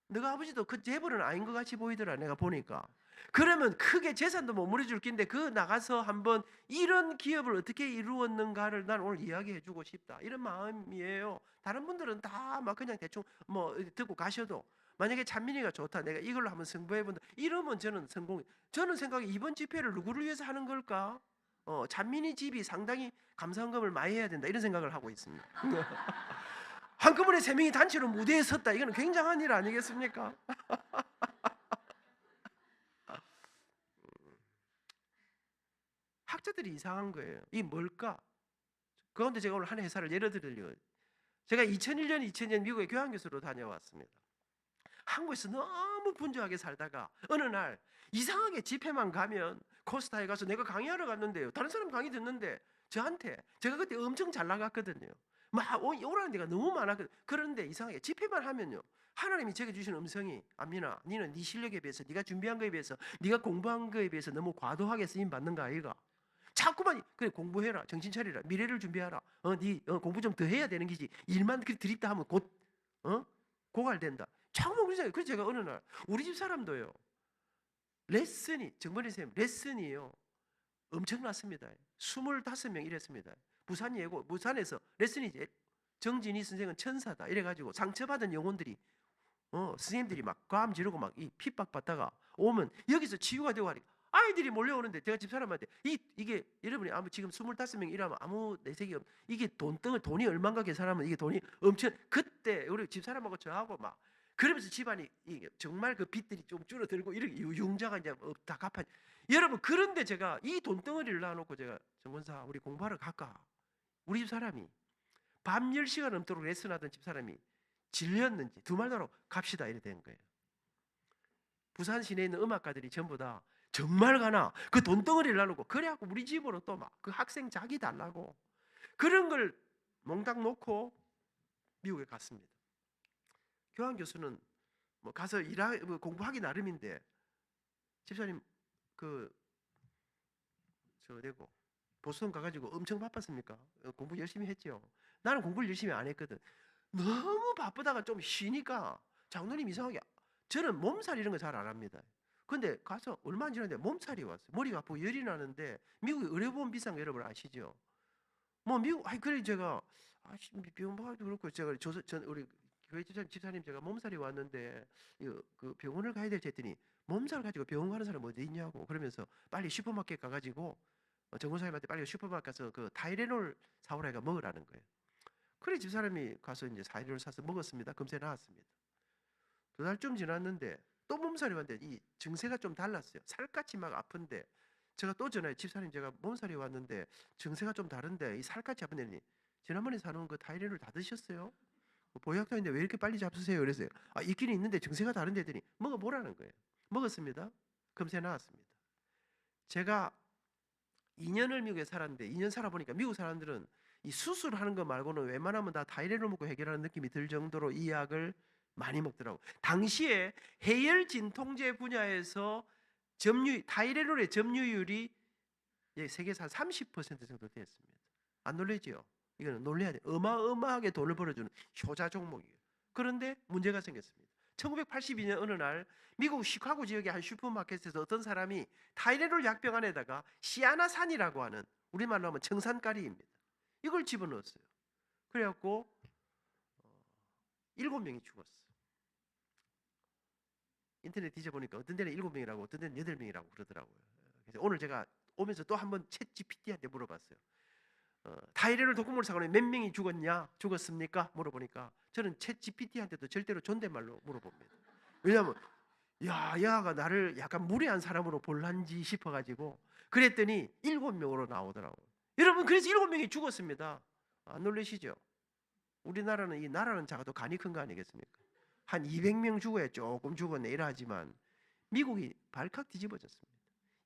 너가 아버지도 그 재벌은 아닌 것 같이 보이더라 내가 보니까. 그러면 크게 재산도 못 물어줄 낀데 그 나가서 한번 이런 기업을 어떻게 이루었는가를 난 오늘 이야기해주고 싶다 이런 마음이에요. 다른 분들은 다 막 그냥 대충 뭐 듣고 가셔도 만약에 찬민이가 좋다 내가 이걸로 한번 승부해본다 이러면 저는 성공. 저는 생각에 이번 집회를 누구를 위해서 하는 걸까? 찬민이 집이 상당히 감사헌금을 많이 해야 된다 이런 생각을 하고 있습니다. 한꺼번에 3명이 단체로 무대에 섰다. 이거는 굉장한 일 아니겠습니까? 학자들이 이상한 거예요. 이 뭘까? 그런데 제가 오늘 한 회사를 예를 들려요. 제가 2001년, 2002년 미국에 교환교수로 다녀왔습니다. 한국에서 너무 분주하게 살다가 어느 날 이상하게 집회만 가면 코스타에 가서 내가 강의하러 갔는데요. 다른 사람 강의 듣는데 저한테 제가 그때 엄청 잘 나갔거든요. 막 오라는 데가 너무 많았거든요. 그런데 이상하게 집회만 하면요. 하나님이 제게 주신 음성이 안민아 니는 네 실력에 비해서 네가 준비한 거에 비해서 네가 공부한 거에 비해서 너무 과도하게 쓰임받는 거 아이가? 자꾸만 그래 공부해라 정신 차리라 미래를 준비하라 네 공부 좀 더 해야 되는 기지 일만 그렇게 드립다 하면 곧 고갈된다. 자꾸만 그러잖아요. 그래서 제가 어느 날 우리 집 사람도요. 레슨이 정번희 선생님 레슨이요. 엄청났습니다. 25명 이랬습니다. 부산 예고 부산에서 레슨이 정진희 선생은 천사다 이래가지고 상처받은 영혼들이 선생님들이 막 과음 지르고 막 이 핍박받다가 오면 여기서 치유가 되고 하니까 아이들이 몰려오는데 제가 집사람한테 이게 여러분이 아무 지금 25명 일하면 아무 내색이 없 이게 돈이 얼마인가 계산하면 이게 돈이 엄청 그때 우리 집사람하고 저하고 막 그러면서 집안이 정말 그 빚들이 좀 줄어들고 이렇게 융자가 이제 다 갚아. 여러분 그런데 제가 이 돈덩어리를 놔놓고 제가 정권사 우리 공부하러 갈까? 우리 집 사람이 밤 10시간 넘도록 레슨하던 집 사람이 질렸는지 두 말 나로 갑시다 이래 된 거예요. 부산 시내에 있는 음악가들이 전부 다 정말 가나 그 돈덩어리를 나누고 그래갖고 우리 집으로 또 막 그 학생 자기 달라고 그런 걸 몽땅 놓고 미국에 갔습니다. 교환 교수는 뭐 가서 공부하기 나름인데 집사님 저 되고 보스턴 가가지고 엄청 바빴습니까? 공부 열심히 했죠. 나는 공부를 열심히 안 했거든. 너무 바쁘다가 좀 쉬니까 장로님 이상하게 저는 몸살 이런 거 잘 안 합니다. 근데 가서 얼마 안 지났는데 몸살이 왔어요. 머리가 아프고 열이 나는데 미국에 의료보험 비싼 거 여러분 아시죠? 뭐 미국 그래 제가 병원 봐도 그렇고 제가 우리 교회 집사님 제가 몸살이 왔는데 그 병원을 가야 될지 했더니 몸살 가지고 병원 가는 사람 어디 있냐고 그러면서 빨리 슈퍼마켓 가가지고 정원사님한테 빨리 슈퍼마켓 가서 그 타이레놀 사오라니까 먹으라는 거예요. 그래 집사람이 가서 이제 타이레놀 사서 먹었습니다. 금세 나았습니다. 2달쯤 지났는데 또 몸살이 왔는데 이 증세가 좀 달랐어요. 살갗이 막 아픈데 제가 또 전화해 집사님 제가 몸살이 왔는데 증세가 좀 다른데 이 살갗이 아픈데 지난번에 사놓은 그 타이레놀 다 드셨어요? 보약도 있는데 왜 이렇게 빨리 잡수세요? 그랬어요. 있긴 있는데 증세가 다른데 했더니 먹어보라는 거예요. 먹었습니다. 금세 나았습니다. 제가 2년을 미국에 살았는데 2년 살아보니까 미국 사람들은 이 수술하는 거 말고는 웬만하면 다 타이레놀 먹고 해결하는 느낌이 들 정도로 이 약을 많이 먹더라고. 당시에 해열 진통제 분야에서 타이레놀의 점유율이 세계에서 한 30% 정도 됐습니다. 안 놀라지요? 이거는 놀라야 돼. 어마어마하게 돈을 벌어주는 효자 종목이에요. 그런데 문제가 생겼습니다. 1982년 어느 날 미국 시카고 지역의 한 슈퍼마켓에서 어떤 사람이 타이레놀 약병 안에다가 시아나산이라고 하는 우리말로 하면 청산가리입니다. 이걸 집어넣었어요. 그래갖고 7명이 죽었어. 인터넷 뒤져보니까 어떤 데는 7명이라고 어떤 데는 8명이라고 그러더라고요. 그래서 오늘 제가 오면서 또 한번 챗 GPT한테 물어봤어요. 타이레놀 독극물 사고로 몇 명이 죽었습니까? 물어보니까 저는 챗 GPT한테도 절대로 존댓말로 물어봅니다. 왜냐하면 야가 나를 약간 무례한 사람으로 볼란지 싶어가지고 그랬더니 7명으로 나오더라고요. 여러분 그래서 7명이 죽었습니다. 안 놀라시죠? 우리나라는 이 나라는 작아도 간이 큰 거 아니겠습니까? 한 200명 죽어야 조금 죽었네 이러지만 미국이 발칵 뒤집어졌습니다.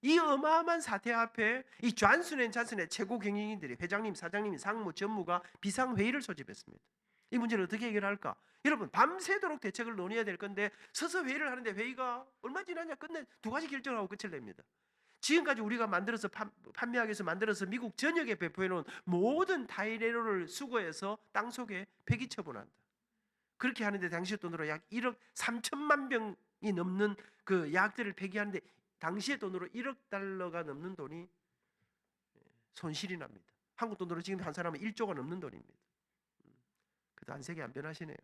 이 어마어마한 사태 앞에 이 존슨 앤 존슨의 최고 경영인들이 회장님, 사장님, 상무, 전무가 비상회의를 소집했습니다. 이 문제를 어떻게 해결할까? 여러분 밤새도록 대책을 논의해야 될 건데 서서 회의를 하는데 회의가 얼마 지나냐 끝내 2가지 결정하고 끝을 냅니다. 지금까지 우리가 만들어서 판매하기 위해서 만들어서 미국 전역에 배포해놓은 모든 타이레놀을 수거해서 땅속에 폐기 처분한다. 그렇게 하는데 당시 돈으로 약 1억 3천만 병이 넘는 그 약들을 폐기하는데 당시의 돈으로 1억 달러가 넘는 돈이 손실이 납니다. 한국 돈으로 지금 한 사람은 1조가 넘는 돈입니다. 그래도 안색이 안 변하시네요.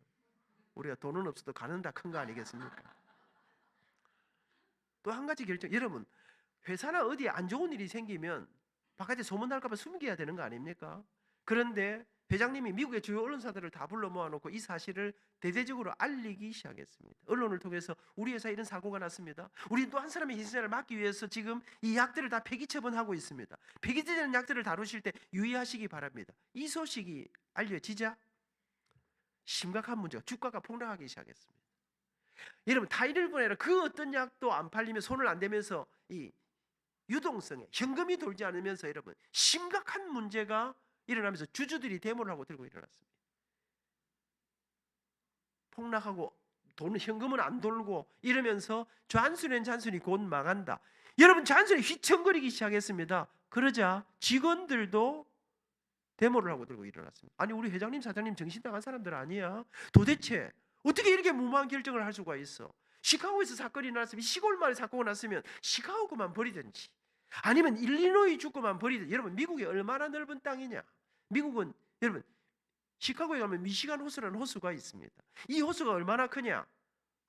우리가 돈은 없어도 가는 다 큰 거 아니겠습니까? 또 한 가지 결정. 여러분 회사나 어디에 안 좋은 일이 생기면 바깥에 소문날까 봐 숨겨야 되는 거 아닙니까? 그런데 회장님이 미국의 주요 언론사들을 다 불러 모아놓고 이 사실을 대대적으로 알리기 시작했습니다. 언론을 통해서 우리 회사에 이런 사고가 났습니다. 우리 또 한 사람의 희생자를 막기 위해서 지금 이 약들을 다 폐기 처분하고 있습니다. 폐기되는 약들을 다루실 때 유의하시기 바랍니다. 이 소식이 알려지자 심각한 문제가 주가가 폭락하기 시작했습니다. 여러분 타이레놀뿐 아니라 그 어떤 약도 안 팔리면 손을 안 대면서 이 유동성에 현금이 돌지 않으면서 여러분 심각한 문제가 일어나면서 주주들이 데모를 하고 들고 일어났습니다. 폭락하고 현금은 안 돌고 이러면서 존슨 앤 존슨이 곧 망한다. 여러분 존슨이 휘청거리기 시작했습니다. 그러자 직원들도 데모를 하고 들고 일어났습니다. 아니 우리 회장님 사장님 정신 나간 사람들 아니야? 도대체 어떻게 이렇게 무모한 결정을 할 수가 있어? 시카고에서 사건이 났으면 시골 마을에 사고가 났으면 시카고만 버리든지 아니면 일리노이 주고만 버리든지. 여러분 미국이 얼마나 넓은 땅이냐? 미국은 여러분 시카고에 가면 미시간 호수라는 호수가 있습니다. 이 호수가 얼마나 크냐?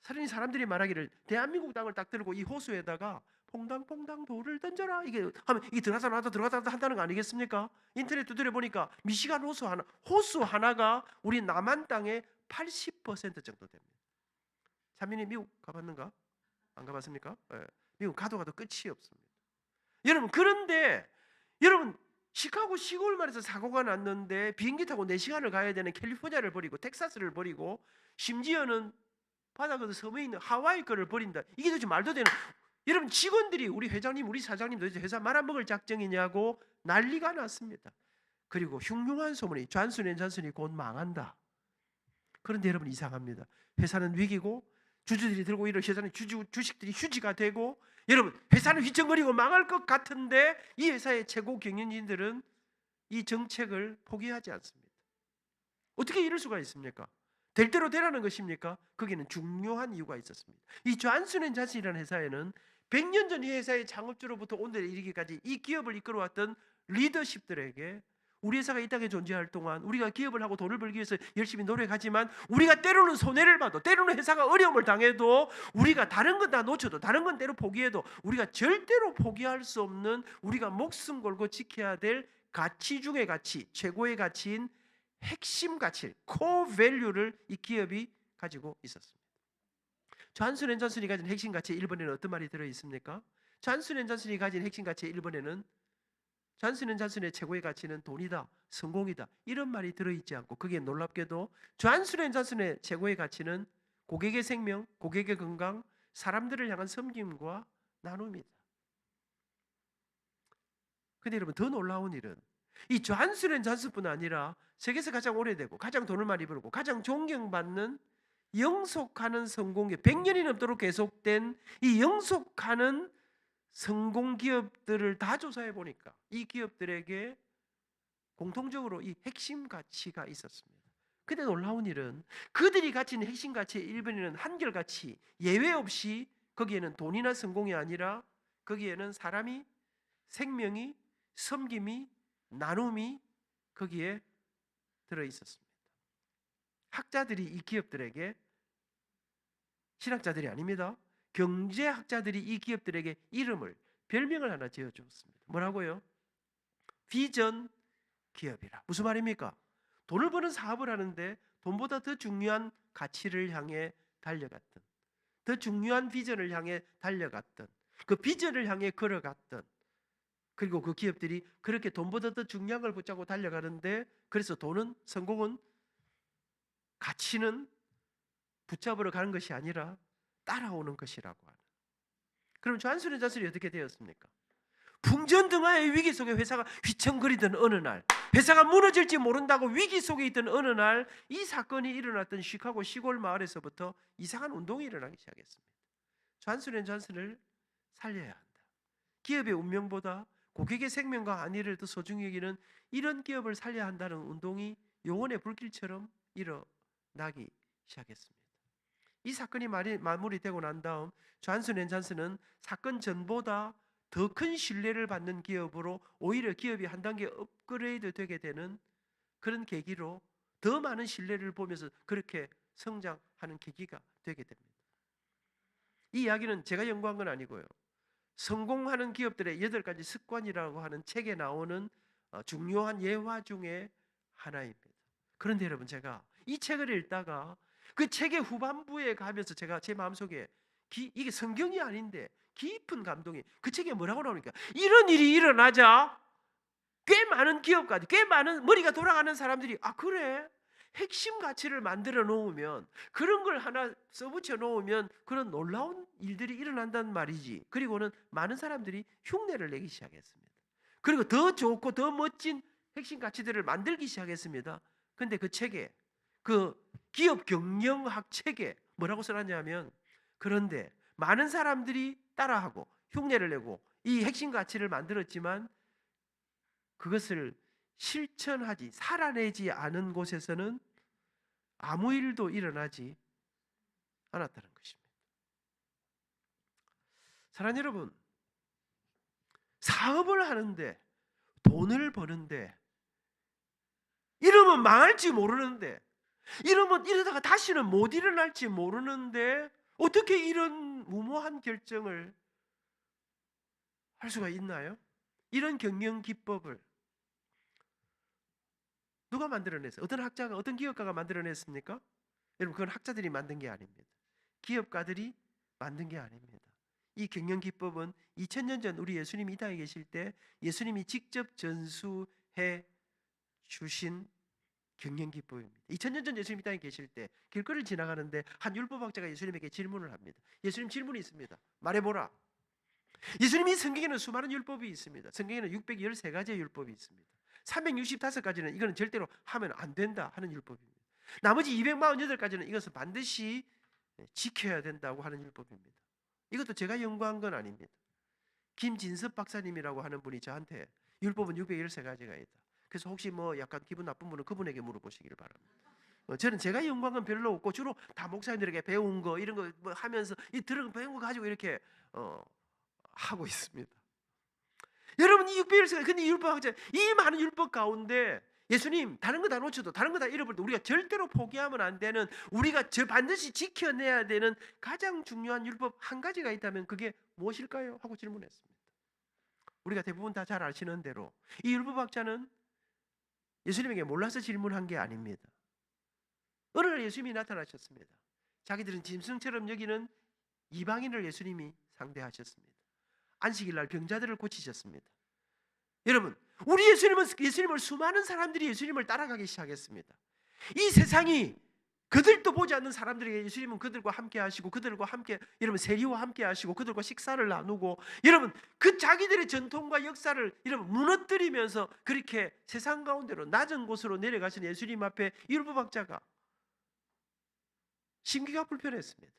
사람들이 말하기를 대한민국 땅을 딱 들고 이 호수에다가 퐁당퐁당 돌을 던져라 이게 하면 이게 들어가다 나왔다 들어가다 나왔다 한다는 거 아니겠습니까? 인터넷 두드려 보니까 미시간 호수 하나가 우리 남한 땅의 80% 정도 됩니다. 찬민이 미국 가봤는가? 안 가봤습니까? 예. 미국 가도 끝이 없습니다. 여러분, 그런데 여러분, 시카고 시골 말에서 사고가 났는데 비행기 타고 4시간을 가야 되는 캘리포니아를 버리고 텍사스를 버리고 심지어는 바다 그 섬에 있는 하와이 거를 버린다. 이게 도대체 말도 되는. 여러분, 직원들이 우리 회장님, 우리 사장님 도대체 회사 말아먹을 작정이냐고 난리가 났습니다. 그리고 흉흉한 소문이 존슨앤존슨이 곧 망한다. 그런데 여러분, 이상합니다. 회사는 위기고 주주들이 들고 이런 회사는 주식들이 휴지가 되고, 여러분, 회사는 휘청거리고 망할 것 같은데 이 회사의 최고 경영진들은 이 정책을 포기하지 않습니다. 어떻게 이럴 수가 있습니까? 될 대로 되라는 것입니까? 거기는 중요한 이유가 있었습니다. 이 존슨앤존슨이라는 회사에는 100년 전 이 회사의 창업주로부터 오늘에 이르기까지 이 기업을 이끌어왔던 리더십들에게 우리 회사가 이 땅에 존재할 동안 우리가 기업을 하고 돈을 벌기 위해서 열심히 노력하지만 우리가 때로는 손해를 봐도, 때로는 회사가 어려움을 당해도, 우리가 다른 건 다 놓쳐도, 다른 건 때로 포기해도 우리가 절대로 포기할 수 없는, 우리가 목숨 걸고 지켜야 될 가치 중의 가치, 최고의 가치인 핵심 가치, 코어 밸류를 이 기업이 가지고 있었습니다. 존슨앤존슨이 가진 핵심 가치 1번에는 어떤 말이 들어 있습니까? 존슨앤존슨이 가진 핵심 가치 1번에는 존슨앤존슨의 최고의 가치는 돈이다, 성공이다, 이런 말이 들어있지 않고, 그게 놀랍게도 존슨앤존슨의 최고의 가치는 고객의 생명, 고객의 건강, 사람들을 향한 섬김과 나눔이다. 근데 여러분, 더 놀라운 일은 이 존슨앤존슨뿐 아니라 세계에서 가장 오래되고 가장 돈을 많이 벌고 가장 존경받는 영속하는 성공의 100년이 넘도록 계속된 이 영속하는 성공 기업들을 다 조사해 보니까 이 기업들에게 공통적으로 이 핵심 가치가 있었습니다. 근데 놀라운 일은 그들이 가진 핵심 가치의 1번에는 한결같이 예외 없이 거기에는 돈이나 성공이 아니라 거기에는 사람이, 생명이, 섬김이, 나눔이 거기에 들어 있었습니다. 학자들이 이 기업들에게, 신학자들이 아닙니다, 경제학자들이 이 기업들에게 이름을, 별명을 하나 지어주었습니다. 뭐라고요? 비전 기업이라. 무슨 말입니까? 돈을 버는 사업을 하는데 돈보다 더 중요한 가치를 향해 달려갔던, 더 중요한 비전을 향해 달려갔던, 그 비전을 향해 걸어갔던, 그리고 그 기업들이 그렇게 돈보다 더 중요한 걸 붙잡고 달려가는데, 그래서 돈은, 성공은, 가치는 붙잡으러 가는 것이 아니라 따라오는 것이라고 하는. 그럼 존슨앤존슨이 어떻게 되었습니까? 풍전등화의 위기 속에 회사가 휘청거리던 어느 날, 회사가 무너질지 모른다고 위기 속에 있던 어느 날, 이 사건이 일어났던 시카고 시골 마을에서부터 이상한 운동이 일어나기 시작했습니다. 존슨앤존슨을 살려야 한다. 기업의 운명보다 고객의 생명과 안위를 더 소중히 여기는 이런 기업을 살려야 한다는 운동이 영혼의 불길처럼 일어나기 시작했습니다. 이 사건이 마무리되고 난 다음 존슨앤존슨은 사건 전보다 더 큰 신뢰를 받는 기업으로, 오히려 기업이 한 단계 업그레이드 되게 되는 그런 계기로, 더 많은 신뢰를 보면서 그렇게 성장하는 계기가 되게 됩니다. 이 이야기는 제가 연구한 건 아니고요, 성공하는 기업들의 8가지 습관이라고 하는 책에 나오는 중요한 예화 중에 하나입니다. 그런데 여러분, 제가 이 책을 읽다가 그 책의 후반부에 가면서 제가 제 마음속에 이게 성경이 아닌데 깊은 감동이, 그 책에 뭐라고 나오니까, 이런 일이 일어나자 꽤 많은 기업가들, 꽤 많은 머리가 돌아가는 사람들이, 아 그래, 핵심 가치를 만들어 놓으면, 그런 걸 하나 써붙여 놓으면 그런 놀라운 일들이 일어난단 말이지. 그리고는 많은 사람들이 흉내를 내기 시작했습니다. 그리고 더 좋고 더 멋진 핵심 가치들을 만들기 시작했습니다. 근데 그 책에, 그 기업 경영학 책에 뭐라고 써놨냐면, 그런데 많은 사람들이 따라하고 흉내를 내고 이 핵심 가치를 만들었지만 그것을 실천하지, 살아내지 않은 곳에서는 아무 일도 일어나지 않았다는 것입니다. 사랑하는 여러분, 사업을 하는데, 돈을 버는데, 이러면 망할지 모르는데, 이러다가 다시는 못 일어날지 모르는데 어떻게 이런 무모한 결정을 할 수가 있나요? 이런 경영 기법을 누가 만들어냈어요? 어떤 학자가, 어떤 기업가가 만들어냈습니까? 여러분, 그건 학자들이 만든 게 아닙니다. 기업가들이 만든 게 아닙니다. 이 경영기법은 2000년 전 우리 예수님이 이 땅에 계실 때 예수님이 직접 전수해 주신 경영기법입니다. 2000년 전 예수님이 이 땅에 계실 때 길거리를 지나가는데 한 율법학자가 예수님에게 질문을 합니다. 예수님 질문이 있습니다. 말해보라. 예수님이 성경에는 수많은 율법이 있습니다. 성경에는 613가지의 율법이 있습니다. 365가지는 이거는 절대로 하면 안 된다 하는 율법입니다. 나머지 248가지는 이것은 반드시 지켜야 된다고 하는 율법입니다. 이것도 제가 연구한 건 아닙니다. 김진섭 박사님이라고 하는 분이 저한테 율법은 613가지가 있다. 그래서 혹시 뭐 약간 기분 나쁜 분은 그분에게 물어보시기를 바랍니다. 저는 제가 연구한 건 별로 없고 주로 다 목사님들에게 배운 거 이런 거 뭐 하면서 이 들은 배운 거 가지고 이렇게 하고 있습니다. 여러분 이 600일 근데 율법학자 이 많은 율법 가운데 예수님 다른 거 다 놓쳐도 다른 거 다 잃어버릴 때 우리가 절대로 포기하면 안 되는 우리가 반드시 지켜내야 되는 가장 중요한 율법 한 가지가 있다면 그게 무엇일까요? 하고 질문했습니다. 우리가 대부분 다 잘 아시는 대로 이 율법학자는 예수님에게 몰라서 질문한 게 아닙니다. 어느 날 예수님이 나타나셨습니다. 자기들은 짐승처럼 여기는 이방인을 예수님이 상대하셨습니다. 안식일 날 병자들을 고치셨습니다. 여러분, 우리 예수님을 수많은 사람들이 예수님을 따라가기 시작했습니다. 이 세상이 그들도 보지 않는 사람들에게 예수님은 그들과 함께 하시고 그들과 함께 여러분 세리와 함께 하시고 그들과 식사를 나누고 여러분 그 자기들의 전통과 역사를 여러분 무너뜨리면서 그렇게 세상 가운데로 낮은 곳으로 내려가신 예수님 앞에 율법학자가 심기가 불편했습니다.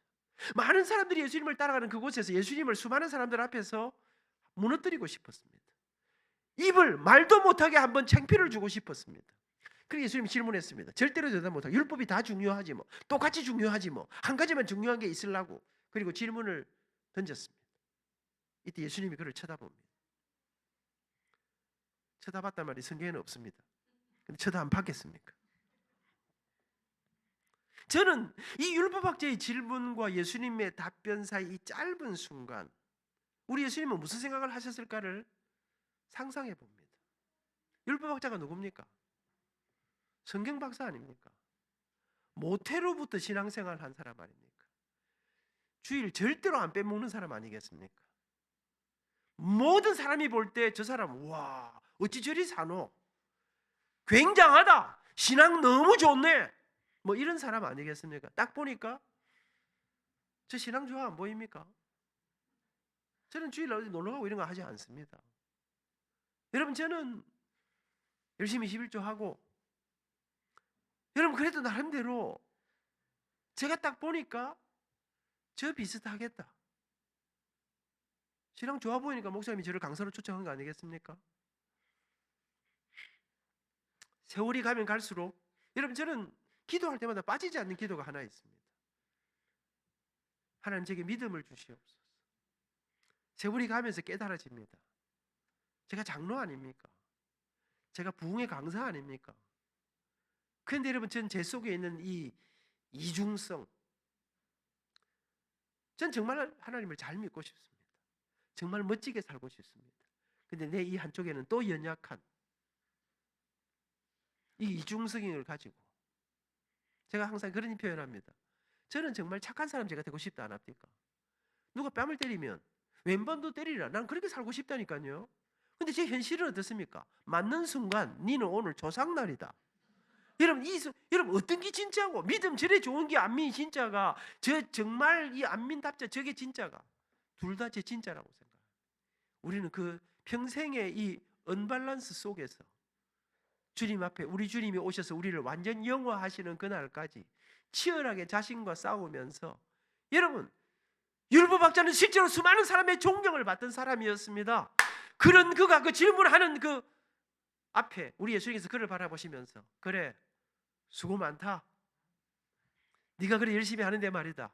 많은 사람들이 예수님을 따라가는 그곳에서 예수님을 수많은 사람들 앞에서 무너뜨리고 싶었습니다. 입을 말도 못하게 한번 창피를 주고 싶었습니다. 그래서 예수님이 질문했습니다. 절대로 대답 못하고 율법이 다 중요하지 뭐 똑같이 중요하지 뭐 한 가지만 중요한 게 있으려고 그리고 질문을 던졌습니다. 이때 예수님이 그를 쳐다봅니다. 쳐다봤단 말이 성경에는 없습니다. 근데 쳐다 안 받겠습니까? 저는 이 율법학자의 질문과 예수님의 답변 사이 이 짧은 순간 우리 예수님은 무슨 생각을 하셨을까를 상상해 봅니다. 율법학자가 누굽니까? 성경 박사 아닙니까? 모태로부터 신앙생활 한 사람 아닙니까? 주일 절대로 안 빼먹는 사람 아니겠습니까? 모든 사람이 볼 때 저 사람 와 어찌 저리 사노? 굉장하다. 신앙 너무 좋네. 뭐 이런 사람 아니겠습니까? 딱 보니까 저 신앙 좋아 안 보입니까? 저는 주일 어디 놀러 가고 이런 거 하지 않습니다. 여러분 저는 열심히 11조하고 여러분 그래도 나름대로 제가 딱 보니까 저 비슷하겠다. 신앙 좋아 보이니까 목사님이 저를 강사로 초청한 거 아니겠습니까? 세월이 가면 갈수록 여러분 저는 기도할 때마다 빠지지 않는 기도가 하나 있습니다. 하나님 제게 믿음을 주시옵소서. 세월이 가면서 깨달아집니다. 제가 장로 아닙니까? 제가 부흥의 강사 아닙니까? 그런데 여러분 전 제 속에 있는 이 이중성 전 정말 하나님을 잘 믿고 싶습니다. 정말 멋지게 살고 싶습니다. 근데 내 이 한쪽에는 또 연약한 이 이중성을 가지고 제가 항상 그런 표현합니다. 저는 정말 착한 사람 제가 되고 싶다 안 합니까? 누가 뺨을 때리면 왼번도 때리라. 난 그렇게 살고 싶다니까요. 근데 제 현실은 어떻습니까? 맞는 순간 니는 오늘 조상날이다. 여러분 여러분 어떤 게 진짜고 믿음 저래 좋은 게 안민이 진짜가 저 정말 이 안민답자 저게 진짜가 둘 다 제 진짜라고 생각합니다. 우리는 그 평생의 이 언밸런스 속에서 주님 앞에 우리 주님이 오셔서 우리를 완전 영화하시는 그날까지 치열하게 자신과 싸우면서 여러분 율법학자는 실제로 수많은 사람의 존경을 받던 사람이었습니다. 그런 그가 그 질문하는 그 앞에 우리 예수님께서 그를 바라보시면서 그래 수고 많다. 네가 그래 열심히 하는데 말이다.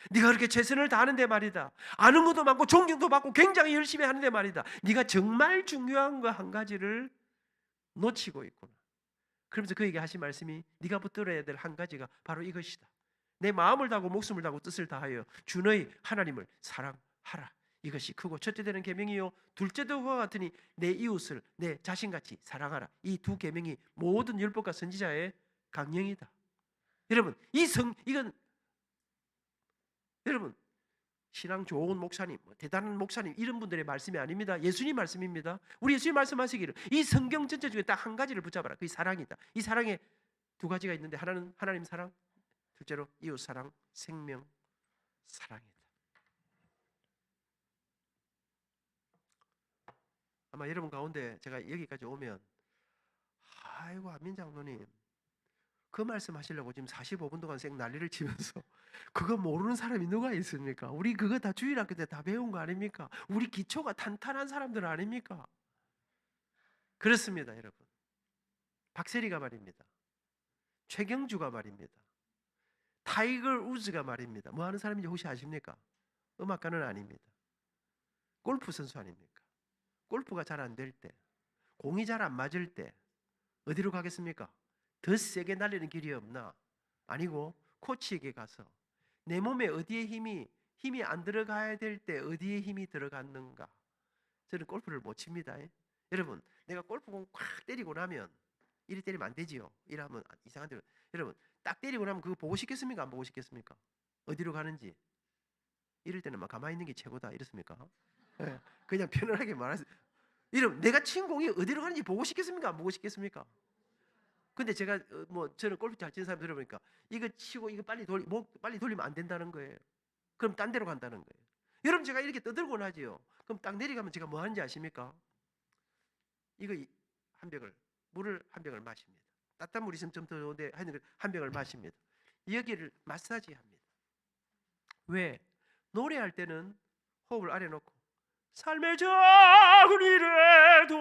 네가 그렇게 최선을 다하는데 말이다. 아는 것도 많고 존경도 받고 굉장히 열심히 하는데 말이다. 네가 정말 중요한 거 한 가지를 놓치고 있구나. 그러면서 그에게 하신 말씀이 네가 붙들어야 될 한 가지가 바로 이것이다. 내 마음을 다하고 목숨을 다하고 뜻을 다하여 주 너희 하나님을 사랑하라. 이것이 크고 첫째 되는 계명이요 둘째도 그와 같으니 내 이웃을 내 자신같이 사랑하라. 이 두 계명이 모든 율법과 선지자의 강령이다. 여러분 이건 여러분, 신앙 좋은 목사님, 대단한 목사님 이런 분들의 말씀이 아닙니다. 예수님 말씀입니다. 우리 예수님 말씀하시기를 이 성경 전체 중에 딱 한 가지를 붙잡아라. 그게 사랑이다. 이 사랑에 두 가지가 있는데 하나는 하나님 사랑, 둘째로 이웃 사랑, 생명 사랑이다. 아마 여러분 가운데 제가 여기까지 오면 아이고 안민 장로님 그 말씀하시려고 지금 45분 동안 쌩 난리를 치면서 그거 모르는 사람이 누가 있습니까? 우리 그거 다 주일학교 때 다 배운 거 아닙니까? 우리 기초가 탄탄한 사람들 아닙니까? 그렇습니다, 여러분. 박세리가 말입니다. 최경주가 말입니다. 타이거 우즈가 말입니다. 뭐 하는 사람인지 혹시 아십니까? 음악가는 아닙니다. 골프 선수 아닙니까? 골프가 잘 안 될 때, 공이 잘 안 맞을 때 어디로 가겠습니까? 더 세게 날리는 길이 없나? 아니고 코치에게 가서 내 몸에 어디에 힘이 안 들어가야 될 때 어디에 힘이 들어갔는가? 저는 골프를 못 칩니다. 여러분, 내가 골프공 꽉 때리고 나면 이리 때리면 안 되지요. 이러면 이상한데 여러분 딱 때리고 나면 그거 보고 싶겠습니까? 안 보고 싶겠습니까? 어디로 가는지 이럴 때는 막 가만히 있는 게 최고다 이렇습니까? 네, 그냥 편안하게 말하세요. 여러분 내가 친 공이 어디로 가는지 보고 싶겠습니까? 안 보고 싶겠습니까? 근데 제가 뭐 저는 골프 잘 치는 사람 들어보니까 이거 치고 이거 빨리 돌리면 안 된다는 거예요. 그럼 딴 데로 간다는 거예요. 여러분 제가 이렇게 떠들고 나지요. 그럼 딱 내려가면 제가 뭐 하는지 아십니까? 이거 물을 한 병을 마십니다. 따뜻한 물이 있으면 좀 더 좋은데 한 병을 마십니다. 여기를 마사지합니다. 왜? 노래할 때는 호흡을 아래 놓고 삶의 작은 일에도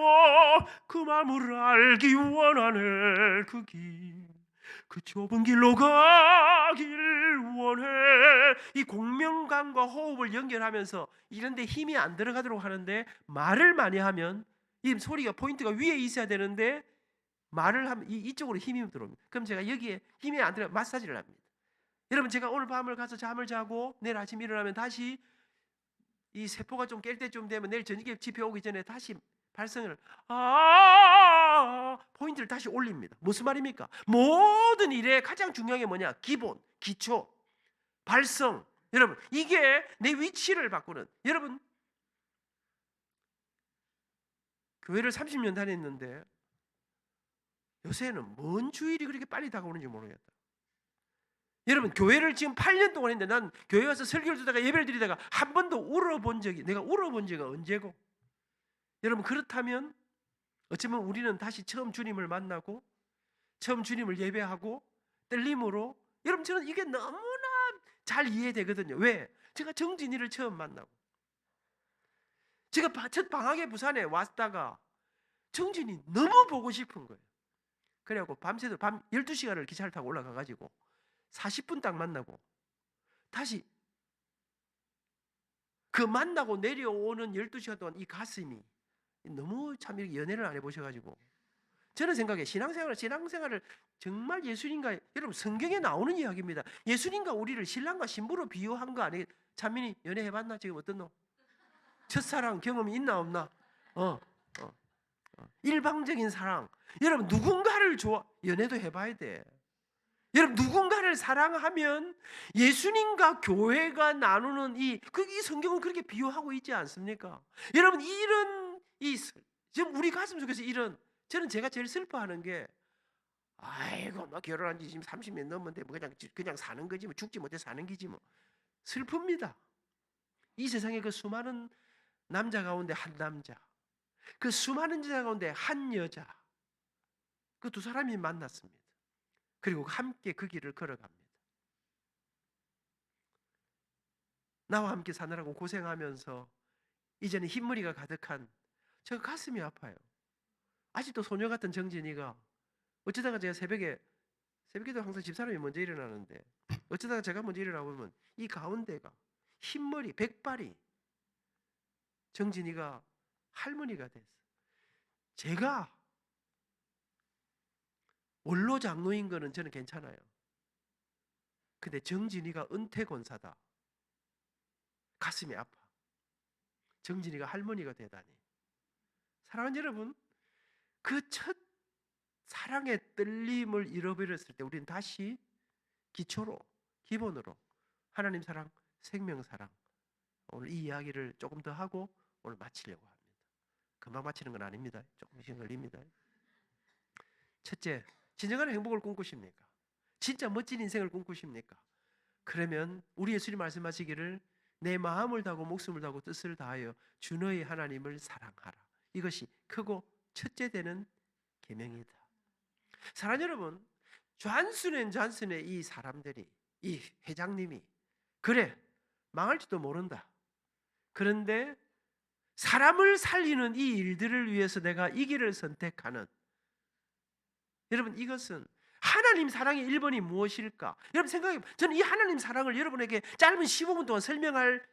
그 마음을 알기 원하네 그 좁은 길로 가길 원해. 이 공명감과 호흡을 연결하면서 이런데 힘이 안 들어가도록 하는데 말을 많이 하면 이 소리가 포인트가 위에 있어야 되는데 말을 하면 이쪽으로 힘이 들어옵니다. 그럼 제가 여기에 힘이 안 들어 마사지를 합니다. 여러분 제가 오늘 밤을 가서 잠을 자고 내일 아침 일어나면 다시 이 세포가 좀 깰 때쯤 되면 내일 저녁에 집에 오기 전에 다시 발성을 포인트를 다시 올립니다. 무슨 말입니까? 모든 일에 가장 중요한 게 뭐냐? 기본, 기초, 발성. 여러분 이게 내 위치를 바꾸는. 여러분 교회를 30년 다녔는데 요새는 뭔 주일이 그렇게 빨리 다가오는지 모르겠다. 여러분 교회를 지금 8년 동안 했는데 난 교회 와서 설교를 듣다가 예배를 드리다가 한 번도 내가 울어본 적이 언제고? 여러분 그렇다면 어쩌면 우리는 다시 처음 주님을 만나고 처음 주님을 예배하고 떨림으로 여러분 저는 이게 너무나 잘 이해되거든요. 왜? 제가 정진이를 처음 만나고 제가 첫 방학에 부산에 왔다가 정진이 너무 보고 싶은 거예요. 그래갖고 밤새도록 밤 12시간을 기차를 타고 올라가가지고 40분 딱 만나고 다시 그 만나고 내려오는 12시간 동안 이 가슴이 너무 참 이렇게 연애를 안 해보셔가지고 저는 생각해 신앙생활을 정말 예수님과 여러분 성경에 나오는 이야기입니다. 예수님과 우리를 신랑과 신부로 비유한 거 아니에요? 찬민이 연애해봤나? 지금 어떤 너? 첫사랑 경험이 있나 없나? 어, 어. 일방적인 사랑. 여러분 누군가를 연애도 해봐야 돼. 여러분 누군가를 사랑하면 예수님과 교회가 나누는 이 성경은 그렇게 비유하고 있지 않습니까? 여러분 지금 우리 가슴 속에서 저는 제가 제일 슬퍼하는 게 아이고 뭐 결혼한 지 지금 30년 넘었는데 뭐 그냥 사는 거지 뭐 죽지 못해 사는 기지 뭐 슬픕니다. 이 세상에 그 수많은 남자 가운데 한 남자, 그 수많은 여자 가운데 한 여자, 그 두 사람이 만났습니다. 그리고 함께 그 길을 걸어갑니다. 나와 함께 사느라고 고생하면서 이제는 흰머리가 가득한 저 가슴이 아파요. 아직도 소녀 같은 정진이가 어쩌다가 제가 새벽에도 항상 집사람이 먼저 일어나는데 어쩌다가 제가 먼저 일어나보면 이 가운데가 흰머리 백발이 정진이가 할머니가 됐어. 제가 원로 장로인 거는 저는 괜찮아요. 근데 정진이가 은퇴 권사다. 가슴이 아파. 정진이가 할머니가 되다니. 사랑하는 여러분, 그 첫 사랑의 떨림을 잃어버렸을 때 우리는 다시 기초로, 기본으로 하나님 사랑, 생명사랑. 오늘 이 이야기를 조금 더 하고 오늘 마치려고 합니다. 금방 마치는 건 아닙니다. 조금 시간 걸립니다. 첫째, 진정한 행복을 꿈꾸십니까? 진짜 멋진 인생을 꿈꾸십니까? 그러면 우리 예수님 말씀하시기를 내 마음을 다하고 목숨을 다하고 뜻을 다하여 주 너의 하나님을 사랑하라. 이것이 크고 첫째 되는 계명이다. 사랑하는 여러분, 잔순의 이 사람들이, 이 회장님이 그래 망할지도 모른다. 그런데 사람을 살리는 이 일들을 위해서 내가 이 길을 선택하는, 여러분 이것은 하나님 사랑의 1번이 무엇일까? 여러분 생각해, 저는 이 하나님 사랑을 여러분에게 짧은 15분 동안 설명할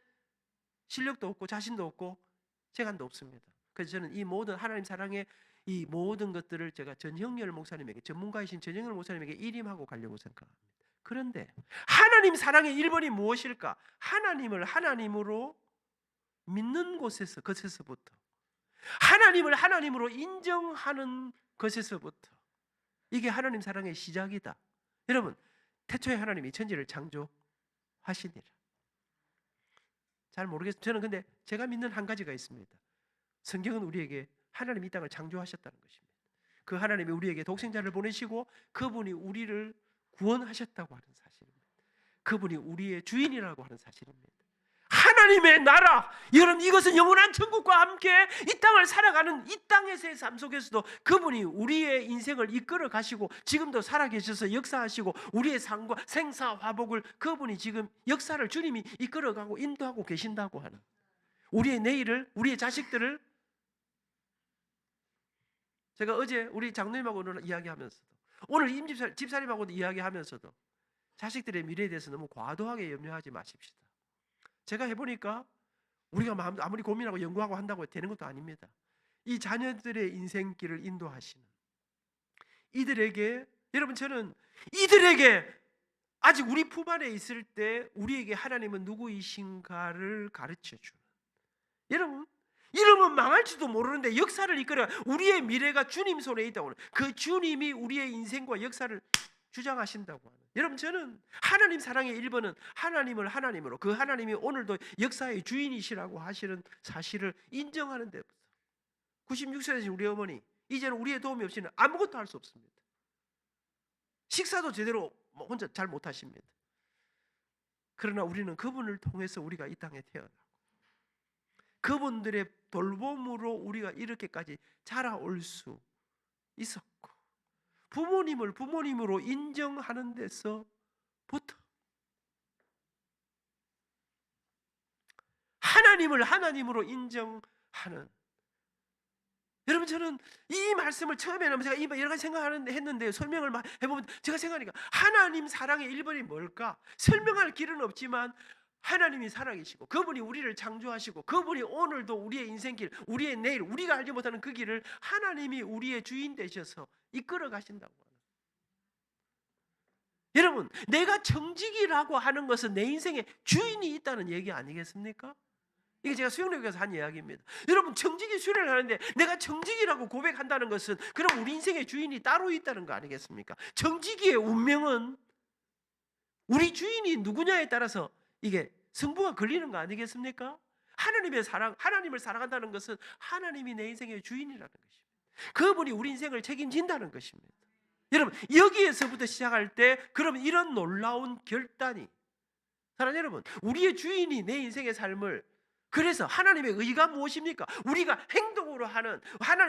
실력도 없고 자신도 없고 재간도 없습니다. 그래서 저는 이 모든 하나님 사랑의 이 모든 것들을 제가 전형열 목사님에게, 전문가이신 전형열 목사님에게 일임하고 가려고 생각합니다. 그런데 하나님 사랑의 1번이 무엇일까? 하나님을 하나님으로 믿는 것에서부터, 하나님을 하나님으로 인정하는 것에서부터, 이게 하나님 사랑의 시작이다. 여러분, 태초에 하나님이 천지를 창조하시니라. 잘 모르겠어요. 저는 근데 제가 믿는 한 가지가 있습니다. 성경은 우리에게 하나님이 이 땅을 창조하셨다는 것입니다. 그 하나님이 우리에게 독생자를 보내시고 그분이 우리를 구원하셨다고 하는 사실입니다. 그분이 우리의 주인이라고 하는 사실입니다. 하나님의 나라, 여러분 이것은 영원한 천국과 함께 이 땅을 살아가는 이 땅에서의 삶 속에서도 그분이 우리의 인생을 이끌어 가시고 지금도 살아계셔서 역사하시고 우리의 삶과 생사화복을 그분이 지금 역사를 주님이 이끌어가고 인도하고 계신다고 하는, 우리의 내일을, 우리의 자식들을, 제가 어제 우리 장로님하고 이야기하면서도 오늘 집사님하고도 이야기하면서도 자식들의 미래에 대해서 너무 과도하게 염려하지 마십시다. 제가 해보니까 우리가 아무리 고민하고 연구하고 한다고 되는 것도 아닙니다. 이 자녀들의 인생길을 인도하시는 이들에게, 여러분 저는 이들에게 아직 우리 품 안에 있을 때 우리에게 하나님은 누구이신가를 가르쳐주는, 여러분 이러면 망할지도 모르는데 역사를 이끌어 우리의 미래가 주님 손에 있다고 하는, 그 주님이 우리의 인생과 역사를 주장하신다고 하는, 여러분 저는 하나님 사랑의 1번은 하나님을 하나님으로, 그 하나님이 오늘도 역사의 주인이시라고 하시는 사실을 인정하는 데부터, 96세 되신 우리 어머니 이제는 우리의 도움이 없이는 아무것도 할 수 없습니다. 식사도 제대로 혼자 잘 못하십니다. 그러나 우리는 그분을 통해서 우리가 이 땅에 태어나고 그분들의 돌봄으로 우리가 이렇게까지 자라올 수 있었고, 부모님을 부모님으로 인정하는 데서부터 하나님을 하나님으로 인정하는, 여러분 저는 이 말씀을 처음에는 제가 여러 가지 했는데 설명을 해보면 제가 생각하니까 하나님 사랑의 1번이 뭘까? 설명할 길은 없지만 하나님이 살아계시고 그분이 우리를 창조하시고 그분이 오늘도 우리의 인생길, 우리의 내일, 우리가 알지 못하는 그 길을 하나님이 우리의 주인 되셔서 이끌어 가신다고 하는. 여러분 내가 청지기라고 하는 것은 내 인생에 주인이 있다는 얘기 아니겠습니까? 이게 제가 수영역에서 한 이야기입니다. 여러분 청지기 수련을 하는데 내가 청지기라고 고백한다는 것은 그럼 우리 인생의 주인이 따로 있다는 거 아니겠습니까? 청지기의 운명은 우리 주인이 누구냐에 따라서 이게 승부가 걸리는 거 아니겠습니까? 하나님의 사랑, 하나님을 사랑한다는 것은 하나님이 내 인생의 주인이라는 것입니다. 그분이 우리 인생을 책임진다는 것입니다. 여러분 여기에서부터 시작할 때 그러면 이런 놀라운 결단이, 사랑하는 여러분, 우리의 주인이 내 인생의 삶을, 그래서 하나님의 의가 무엇입니까? 우리가 행동으로 하는,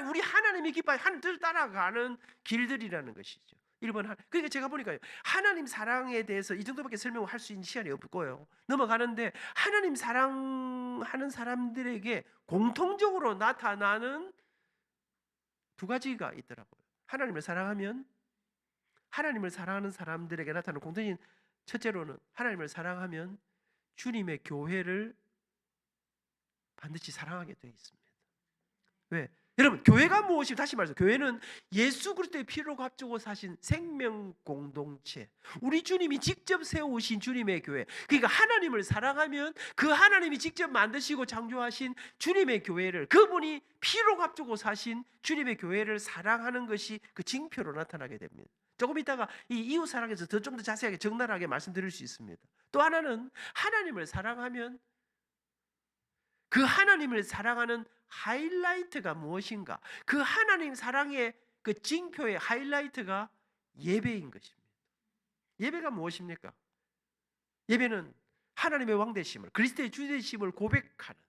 우리 하나님이 기뻐하는 하나님 뜻을 따라가는 길들이라는 것이죠. 1번. 그러니까 제가 보니까요, 하나님 사랑에 대해서 이 정도밖에 설명을 할 수 있는 시간이 없고요, 넘어가는데 하나님 사랑하는 사람들에게 공통적으로 나타나는 두 가지가 있더라고요. 하나님을 사랑하면, 하나님을 사랑하는 사람들에게 나타나는 공통적인, 첫째로는 하나님을 사랑하면 주님의 교회를 반드시 사랑하게 되어 있습니다. 왜? 여러분, 교회가 무엇이, 다시 말해서 교회는 예수 그리스도의 피로 값주고 사신 생명 공동체, 우리 주님이 직접 세우신 주님의 교회. 그러니까 하나님을 사랑하면 그 하나님이 직접 만드시고 창조하신 주님의 교회를, 그분이 피로 값주고 사신 주님의 교회를 사랑하는 것이 그 징표로 나타나게 됩니다. 조금 이따가 이 이웃 사랑에서 좀 더 자세하게 적나라하게 말씀드릴 수 있습니다. 또 하나는, 하나님을 사랑하면 그 하나님을 사랑하는 하이라이트가 무엇인가? 그 하나님 사랑의 그 징표의 하이라이트가 예배인 것입니다. 예배가 무엇입니까? 예배는 하나님의 왕되심을, 그리스도의 주되심을 고백하는,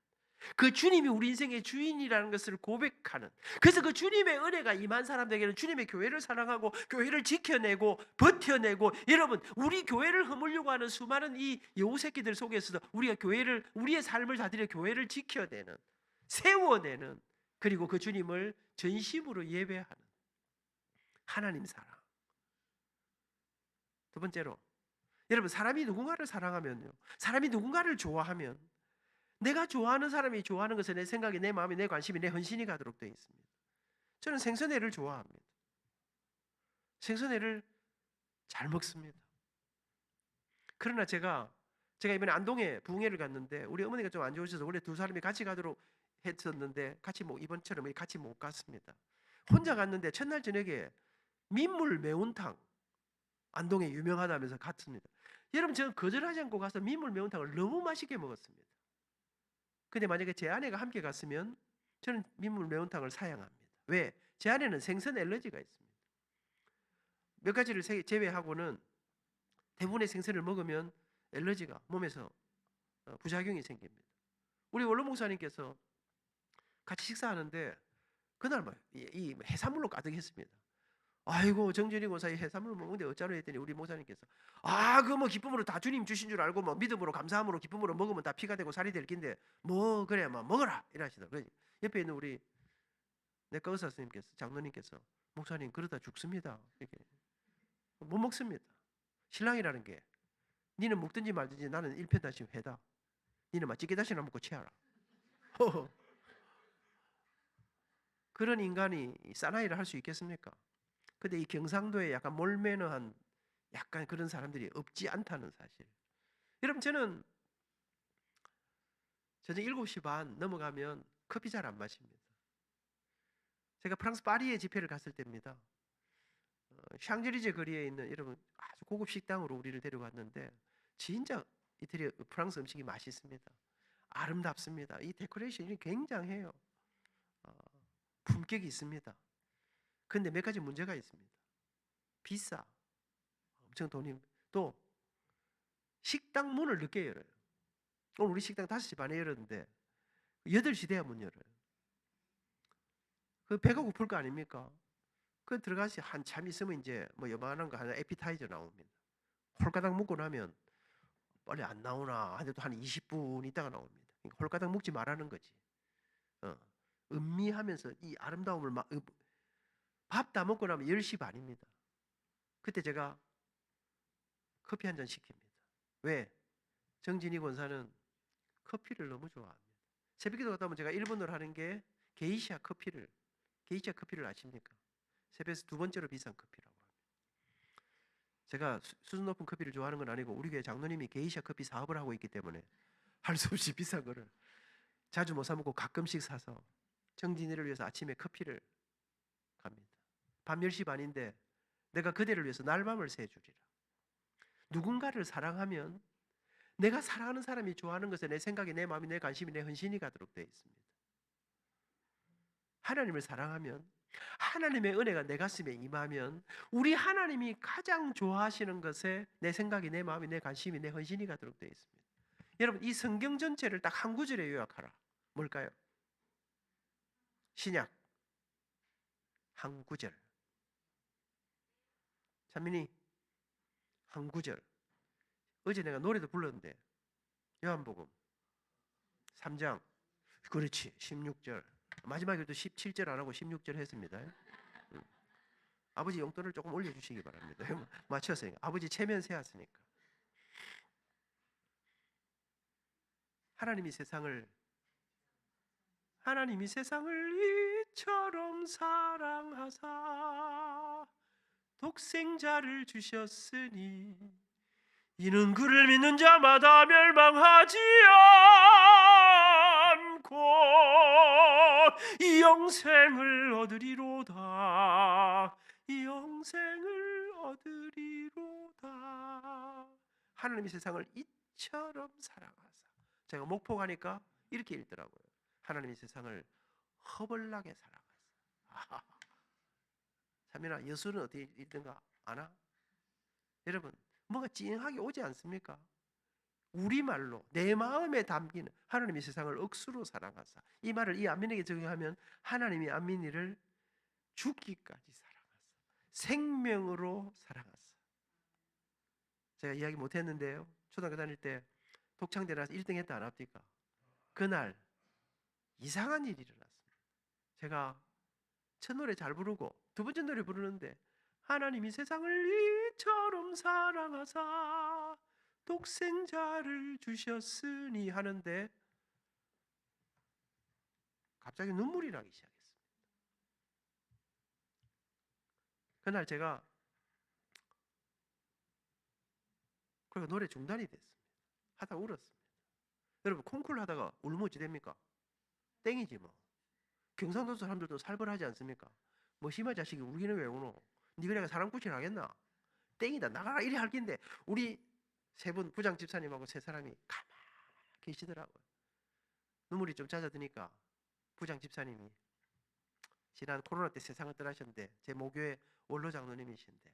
그 주님이 우리 인생의 주인이라는 것을 고백하는, 그래서 그 주님의 은혜가 임한 사람들에게는 주님의 교회를 사랑하고 교회를 지켜내고 버텨내고, 여러분, 우리 교회를 허물려고 하는 수많은 이 여우 새끼들 속에서도 우리가 교회를, 우리의 삶을 다들여 교회를 지켜내는, 세워내는, 그리고 그 주님을 전심으로 예배하는 하나님 사랑. 두 번째로, 여러분, 사람이 누군가를 사랑하면요, 사람이 누군가를 좋아하면 내가 좋아하는 사람이 좋아하는 것에 내 생각이, 내 마음이, 내 관심이, 내 헌신이 가도록 되어 있습니다. 저는 생선회를 좋아합니다. 생선회를 잘 먹습니다. 그러나 제가 이번에 안동에 부흥회를 갔는데 우리 어머니가 좀 안 좋으셔서 원래 두 사람이 같이 가도록 했었는데 같이 이번처럼 같이 못 갔습니다. 혼자 갔는데 첫날 저녁에 민물 매운탕, 안동에 유명하다면서 갔습니다. 여러분, 저는 거절하지 않고 가서 민물 매운탕을 너무 맛있게 먹었습니다. 근데 만약에 제 아내가 함께 갔으면 저는 민물 매운탕을 사양합니다. 왜? 제 아내는 생선 알러지가 있습니다. 몇 가지를 제외하고는 대부분의 생선을 먹으면 알러지가 몸에서 부작용이 생깁니다. 우리 원로 목사님께서 같이 식사하는데 그날 이 해산물로 가득했습니다. 아이고, 정준이 고사의 해산물 먹는데 어쩌려 했더니 우리 목사님께서 그 뭐 기쁨으로 다 주님 주신 줄 알고 뭐 믿음으로 감사함으로 기쁨으로 먹으면 다 피가 되고 살이 될 긴데 뭐 그래 뭐 먹어라 이러시더라고요. 옆에 있는 우리 내과 의사 선생님께서, 장로님께서, 목사님 그러다 죽습니다. 이렇게 못 먹습니다. 신랑이라는 게 니는 먹든지 말든지 나는 일편단심 회다. 니는 막 찌개다시나 먹고 취하라. 그런 인간이 사나이를 할 수 있겠습니까? 근데 이 경상도에 약간 몰매너한 약간 그런 사람들이 없지 않다는 사실. 여러분, 저는 저녁 7시 반 넘어가면 커피 잘 안 마십니다. 제가 프랑스 파리에 집회를 갔을 때입니다. 샹젤리제 거리에 있는 여러분 아주 고급 식당으로 우리를 데려갔는데 진짜 이태리 프랑스 음식이 맛있습니다. 아름답습니다. 이 데코레이션이 굉장해요. 품격이 있습니다. 근데 몇 가지 문제가 있습니다. 비싸. 엄청 돈이. 또 식당 문을 늦게 열어요. 오늘 우리 식당 5시 반에 열었는데 8시 돼야 문 열어요. 그 배가 고플 거 아닙니까? 그 들어가시 한참 있으면 이제 뭐 요만한 거 하나 에피타이저 나옵니다. 홀가닥 먹고 나면 빨리 안 나오나 하는데도 한 20분 있다가 나옵니다. 그러니까 홀가닥 먹지 말라는 거지. 음미하면서 이 아름다움을 밥 다 먹고 나면 10시 반입니다. 그때 제가 커피 한 잔 시킵니다. 왜? 정진희 권사는 커피를 너무 좋아합니다. 새벽기도 갔다 오면 제가 일본어로 하는 게 게이샤 커피를 아십니까? 세배에서 두 번째로 비싼 커피라고 합니다. 제가 수준 높은 커피를 좋아하는 건 아니고 우리 교회 장로님이 게이샤 커피 사업을 하고 있기 때문에 할 수 없이 비싼 거를 자주 못 사 먹고 가끔씩 사서 정진이를 위해서 아침에 커피를 갑니다. 밤 10시 반인데 내가 그대를 위해서 날밤을 새주리라. 누군가를 사랑하면 내가 사랑하는 사람이 좋아하는 것에 내 생각이, 내 마음이, 내 관심이, 내 헌신이 가도록 되어 있습니다. 하나님을 사랑하면, 하나님의 은혜가 내 가슴에 임하면 우리 하나님이 가장 좋아하시는 것에 내 생각이, 내 마음이, 내 관심이, 내 헌신이 가도록 되어 있습니다. 여러분, 이 성경 전체를 딱 한 구절에 요약하라. 뭘까요? 신약 한 구절. 찬민이 한 구절. 어제 내가 노래도 불렀는데 요한복음 3장, 그렇지, 16절. 마지막에도 17절 안 하고 16절 했습니다. 아버지 용돈을 조금 올려주시기 바랍니다. 맞췄으니까. 아버지 체면 세웠으니까. 하나님이 세상을 이처럼 사랑하사 독생자를 주셨으니 이는 그를 믿는 자마다 멸망하지 않고 이 영생을 얻으리로다. 이 영생을 얻으리로다. 하나님이 세상을 이처럼 사랑하사. 제가 목포 가니까 이렇게 읽더라고요. 하나님이 세상을 허벌나게 사랑하사. 삼민아, 예수는 어떻게 읽든가 아나? 여러분, 뭔가 찡하게 오지 않습니까? 우리말로 내 마음에 담기는 하나님이 세상을 억수로 사랑하사. 이 말을 이 안민에게 적용하면 하나님이 안민이를 죽기까지 사랑하사. 생명으로 사랑하사. 제가 이야기 못했는데요, 초등학교 다닐 때 독창대 나서 1등 했다 안 합니까? 그날 이상한 일이 일어났습니다. 제가 첫 노래 잘 부르고 두 번째 노래 부르는데 하나님이 세상을 이처럼 사랑하사 독생자를 주셨으니 하는데 갑자기 눈물이 나기 시작했습니다. 그날 제가 그러니까 노래 중단이 됐습니다. 하다 울었습니다. 여러분, 콩쿨 하다가 울면 어찌 됩니까? 땡이지 뭐. 경상도 사람들도 살벌하지 않습니까? 뭐 심한 자식이 울기는 왜 우노? 니가 내가 사람 구실 하겠나? 땡이다, 나가라, 이리 할 낀데 우리 세 분, 부장 집사님하고 세 사람이 가만히 계시더라고요. 눈물이 좀 잦아드니까 부장 집사님이 지난 코로나 때 세상을 떠나셨는데 제 모교의 원로 장로님이신데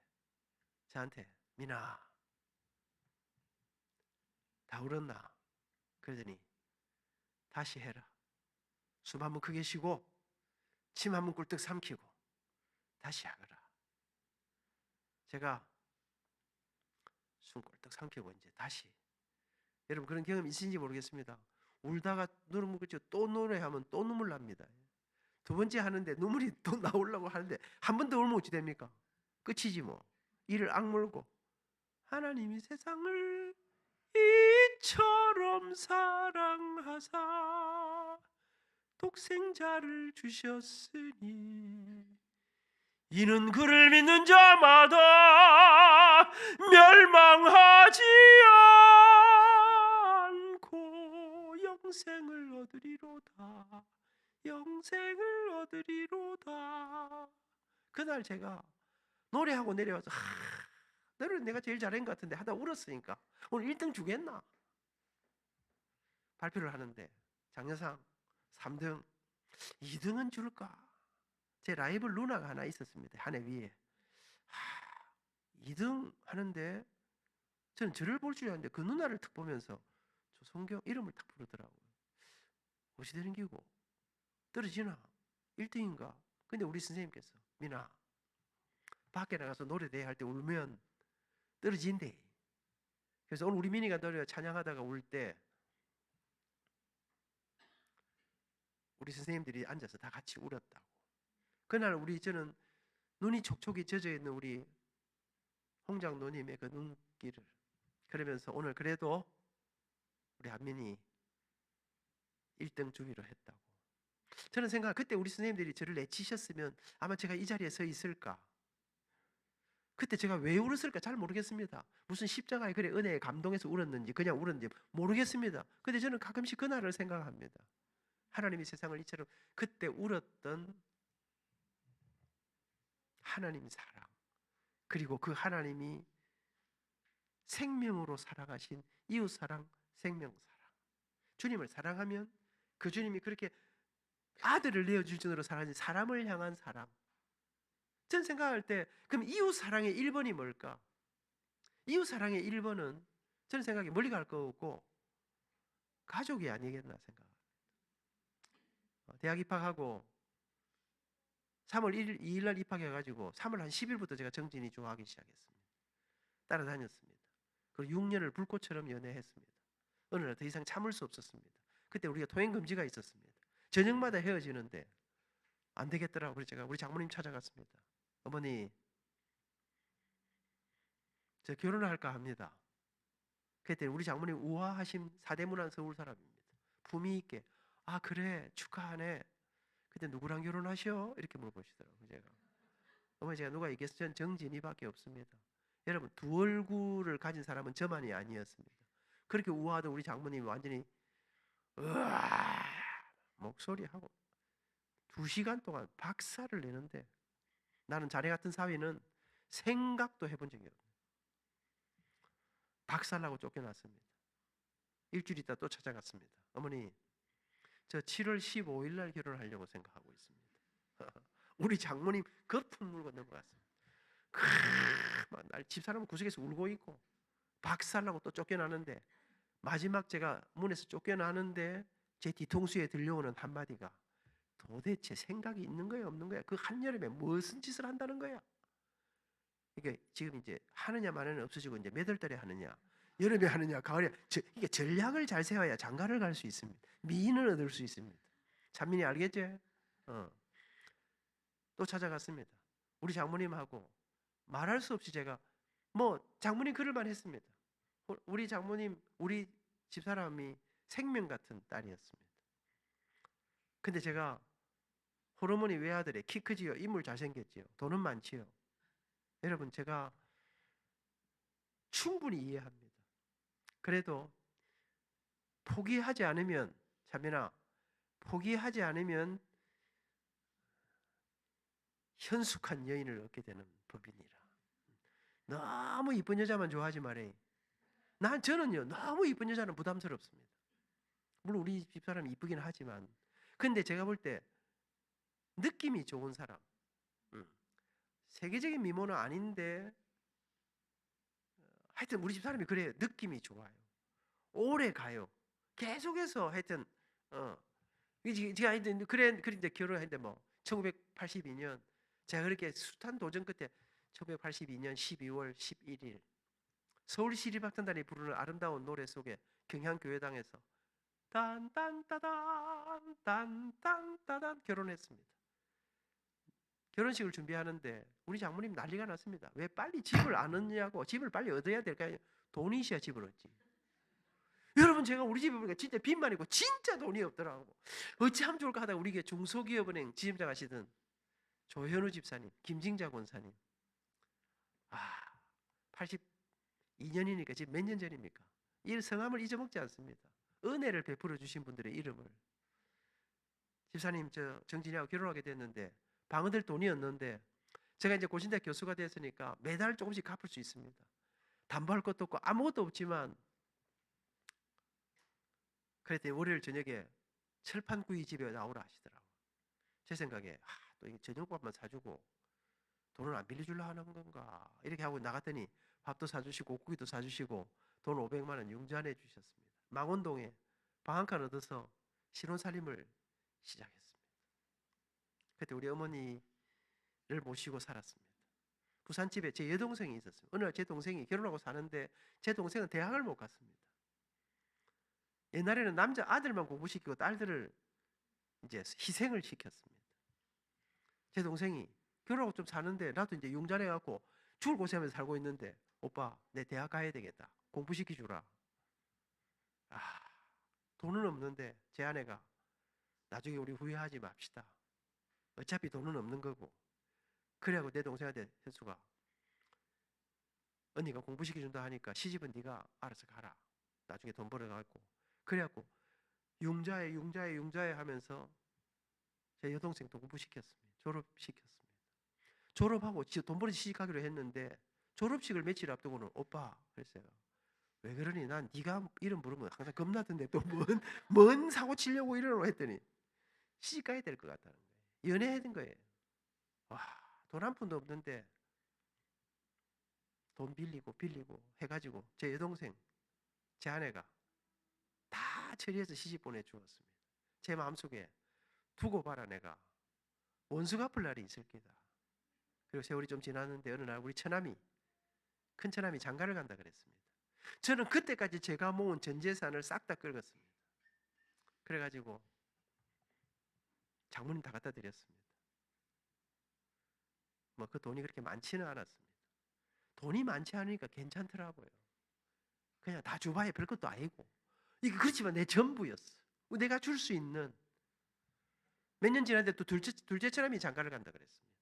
저한테 민아, 다 울었나? 그러더니 다시 해라. 숨 한번 크게 쉬고 침 한번 꿀떡 삼키고 다시 하거라. 제가 숨 꿀떡 삼키고 이제 다시. 여러분, 그런 경험 있으신지 모르겠습니다. 울다가 눈물 그죠? 또 노래하면 또 눈물 납니다. 두 번째 하는데 눈물이 또 나오려고 하는데 한 번 더 울면 어찌 됩니까? 끝이지 뭐. 이를 악물고 하나님이 세상을 이처럼 사랑하사 독생자를 주셨으니 이는 그를 믿는 자마다 멸망하지 않고 영생을 얻으리로다. 영생을 얻으리로다. 그날 제가 노래하고 내려와서 노래는 내가 제일 잘한 것 같은데 하다 울었으니까 오늘 1등 주겠나? 발표를 하는데 장려상 3등, 2등은 줄까? 제 라이벌 누나가 하나 있었습니다. 한 해 위에. 2등 하는데 저는 저를 볼 줄 알았는데 그 누나를 탁 보면서 저 성경 이름을 탁 부르더라고요. 어찌 되는 기고 떨어지나? 1등인가? 근데 우리 선생님께서 민아, 밖에 나가서 노래 대회 할 때 울면 떨어진대. 그래서 오늘 우리 민이가 노래 찬양하다가 울 때 우리 선생님들이 앉아서 다 같이 울었다고. 그날 저는 눈이 촉촉이 젖어 있는 우리 홍장노님의 그 눈길을 그러면서 오늘 그래도 우리 한민이 1등 주기로 했다고. 저는 생각, 그때 우리 선생님들이 저를 내치셨으면 아마 제가 이 자리에 서 있을까? 그때 제가 왜 울었을까 잘 모르겠습니다. 무슨 십자가의 그래 은혜에 감동해서 울었는지 그냥 울었는지 모르겠습니다. 근데 저는 가끔씩 그날을 생각합니다. 하나님이 세상을 이처럼 그때 울었던 하나님 사랑, 그리고 그 하나님이 생명으로 살아가신 이웃 사랑, 생명 사랑. 주님을 사랑하면 그 주님이 그렇게 아들을 내어줄 정도로 사랑하신 사람을 향한 사랑. 전 생각할 때 그럼 이웃 사랑의 1번이 뭘까? 이웃 사랑의 1번은 저는 생각에 멀리 갈 거 없고 가족이 아니겠나 생각합니다. 대학 입학하고 3월 2일 날 입학해가지고 3월 한 10일부터 제가 정진이 좋아하기 시작했습니다. 따라다녔습니다. 그리고 6년을 불꽃처럼 연애했습니다. 어느 날 더 이상 참을 수 없었습니다. 그때 우리가 통행금지가 있었습니다. 저녁마다 헤어지는데 안 되겠더라고. 그래서 제가 우리 장모님 찾아갔습니다. 어머니, 저 결혼을 할까 합니다. 그때 우리 장모님 우아하신 사대문안 서울 사람입니다. 품위 있게, 아 그래 축하하네. 그때 누구랑 결혼하셔? 이렇게 물어보시더라고요. 제가 누가 얘기했어요? 전 정진이밖에 없습니다. 여러분, 두 얼굴을 가진 사람은 저만이 아니었습니다. 그렇게 우아하던 우리 장모님이 완전히 으아 목소리하고 2시간 동안 박살을 내는데, 나는 자네 같은 사위는 생각도 해본 적이 없어요. 박살나고 쫓겨났습니다. 일주일 있다 또 찾아갔습니다. 어머니, 저 7월 15일 날 결혼하려고 생각하고 있습니다. 우리 장모님 거품 물고 넘어갔습니다. 날 집사람은 구석에서 울고 있고 박살나고 또 쫓겨나는데, 마지막 제가 문에서 쫓겨나는데 제 뒤통수에 들려오는 한마디가 도대체 생각이 있는 거야 없는 거야? 그 한여름에 무슨 짓을 한다는 거야? 이게 지금 이제 하느냐 마느냐 없어지고 이제 몇 월 달에 하느냐, 여름에 하느냐 가을에, 이게 전략을 잘 세워야 장가를 갈 수 있습니다. 미인을 얻을 수 있습니다. 찬민이 알겠지? 또 찾아갔습니다. 우리 장모님하고 말할 수 없이 제가 장모님 그럴만 했습니다. 우리 장모님, 우리 집사람이 생명 같은 딸이었습니다. 근데 제가 호르몬이 외아들에 키 크지요, 인물 잘생겼지요, 돈은 많지요. 여러분, 제가 충분히 이해합니다. 그래도 포기하지 않으면, 자매나, 포기하지 않으면 현숙한 여인을 얻게 되는 법이니라. 너무 이쁜 여자만 좋아하지 말아요. 저는요, 너무 이쁜 여자는 부담스럽습니다. 물론 우리 집사람이 이쁘긴 하지만, 근데 제가 볼 때 느낌이 좋은 사람, 세계적인 미모는 아닌데 하여튼 우리 집사람이 그래요. 느낌이 좋아요. 오래 가요. 계속해서 하여튼 제가 하여튼 그래 이제 결혼했는데 1982년 제가 그렇게 숱한 도전 끝에 1982년 12월 11일 서울시립학단단이 부르는 아름다운 노래 속에 경향교회당에서 딴딴따단 딴딴따단 결혼했습니다. 결혼식을 준비하는데 우리 장모님 난리가 났습니다. 왜 빨리 집을 안 얻냐고. 집을 빨리 얻어야 될까요? 돈이 있어야 집을 얻지. 여러분, 제가 우리 집에 보니까 진짜 빚만 있고 진짜 돈이 없더라고. 어찌하면 좋을까 하다가 우리 게 중소기업은행 지점장 하시던 조현우 집사님, 김징자 권사님, 82년이니까 지금 몇 년 전입니까? 이 성함을 잊어먹지 않습니다. 은혜를 베풀어 주신 분들의 이름을. 집사님, 저 정진이하고 결혼하게 됐는데 방 얻을 돈이 없는데 제가 이제 고신대학 교수가 됐으니까 매달 조금씩 갚을 수 있습니다. 담보할 것도 없고 아무것도 없지만, 그랬더니 월요일 저녁에 철판구이 집에 나오라 하시더라고요. 제 생각에 또 저녁밥만 사주고 돈을 안 빌려주려 하는 건가 이렇게 하고 나갔더니 밥도 사주시고 고기도 사주시고 돈 500만 원 융자해 주셨습니다. 망원동에 방 한 칸 얻어서 신혼살림을 시작했습니다. 그때 우리 어머니를 모시고 살았습니다. 부산집에 제 여동생이 있었어요. 어느 날 제 동생이 결혼하고 사는데 제 동생은 대학을 못 갔습니다. 옛날에는 남자 아들만 공부시키고 딸들을 이제 희생을 시켰습니다. 제 동생이 결혼하고 좀 사는데 나도 이제 융자해 갖고 죽을 고생하면서 살고 있는데, 오빠 내 대학 가야 되겠다, 공부시켜 주라. 돈은 없는데 제 아내가 나중에 우리 후회하지 맙시다, 어차피 돈은 없는 거고. 그래갖고 내 동생한테 현수가, 언니가 공부시켜 준다 하니까 시집은 네가 알아서 가라, 나중에 돈 벌어갖고. 그래갖고 융자해 하면서 제 여동생도 공부시켰습니다. 졸업시켰습니다. 졸업하고 돈 벌어 시집가기로 했는데 졸업식을 며칠 앞두고는 오빠 그랬어요. 왜 그러니? 난 네가 이름 부르면 항상 겁나던데 또 뭔 사고 치려고 이러노 했더니 시집 가야 될 것 같다는 거예요. 연애해야 된 거예요. 돈 한 푼도 없는데 돈 빌리고 해가지고 제 여동생, 제 아내가 다 처리해서 시집 보내주었습니다. 제 마음속에 두고 봐라, 내가 원수 갚을 날이 있을 거다. 그리고 세월이 좀 지났는데 어느 날 우리 큰 처남이 장가를 간다 그랬습니다. 저는 그때까지 제가 모은 전 재산을 싹 다 긁었습니다. 그래가지고 장모님 다 갖다 드렸습니다. 그 돈이 그렇게 많지는 않았습니다. 돈이 많지 않으니까 괜찮더라고요. 그냥 다 줘봐야 별것도 아니고. 이게 그렇지만 내 전부였어. 내가 줄 수 있는 몇 년 지났는데 또 둘째 처남이 장가를 간다 그랬습니다.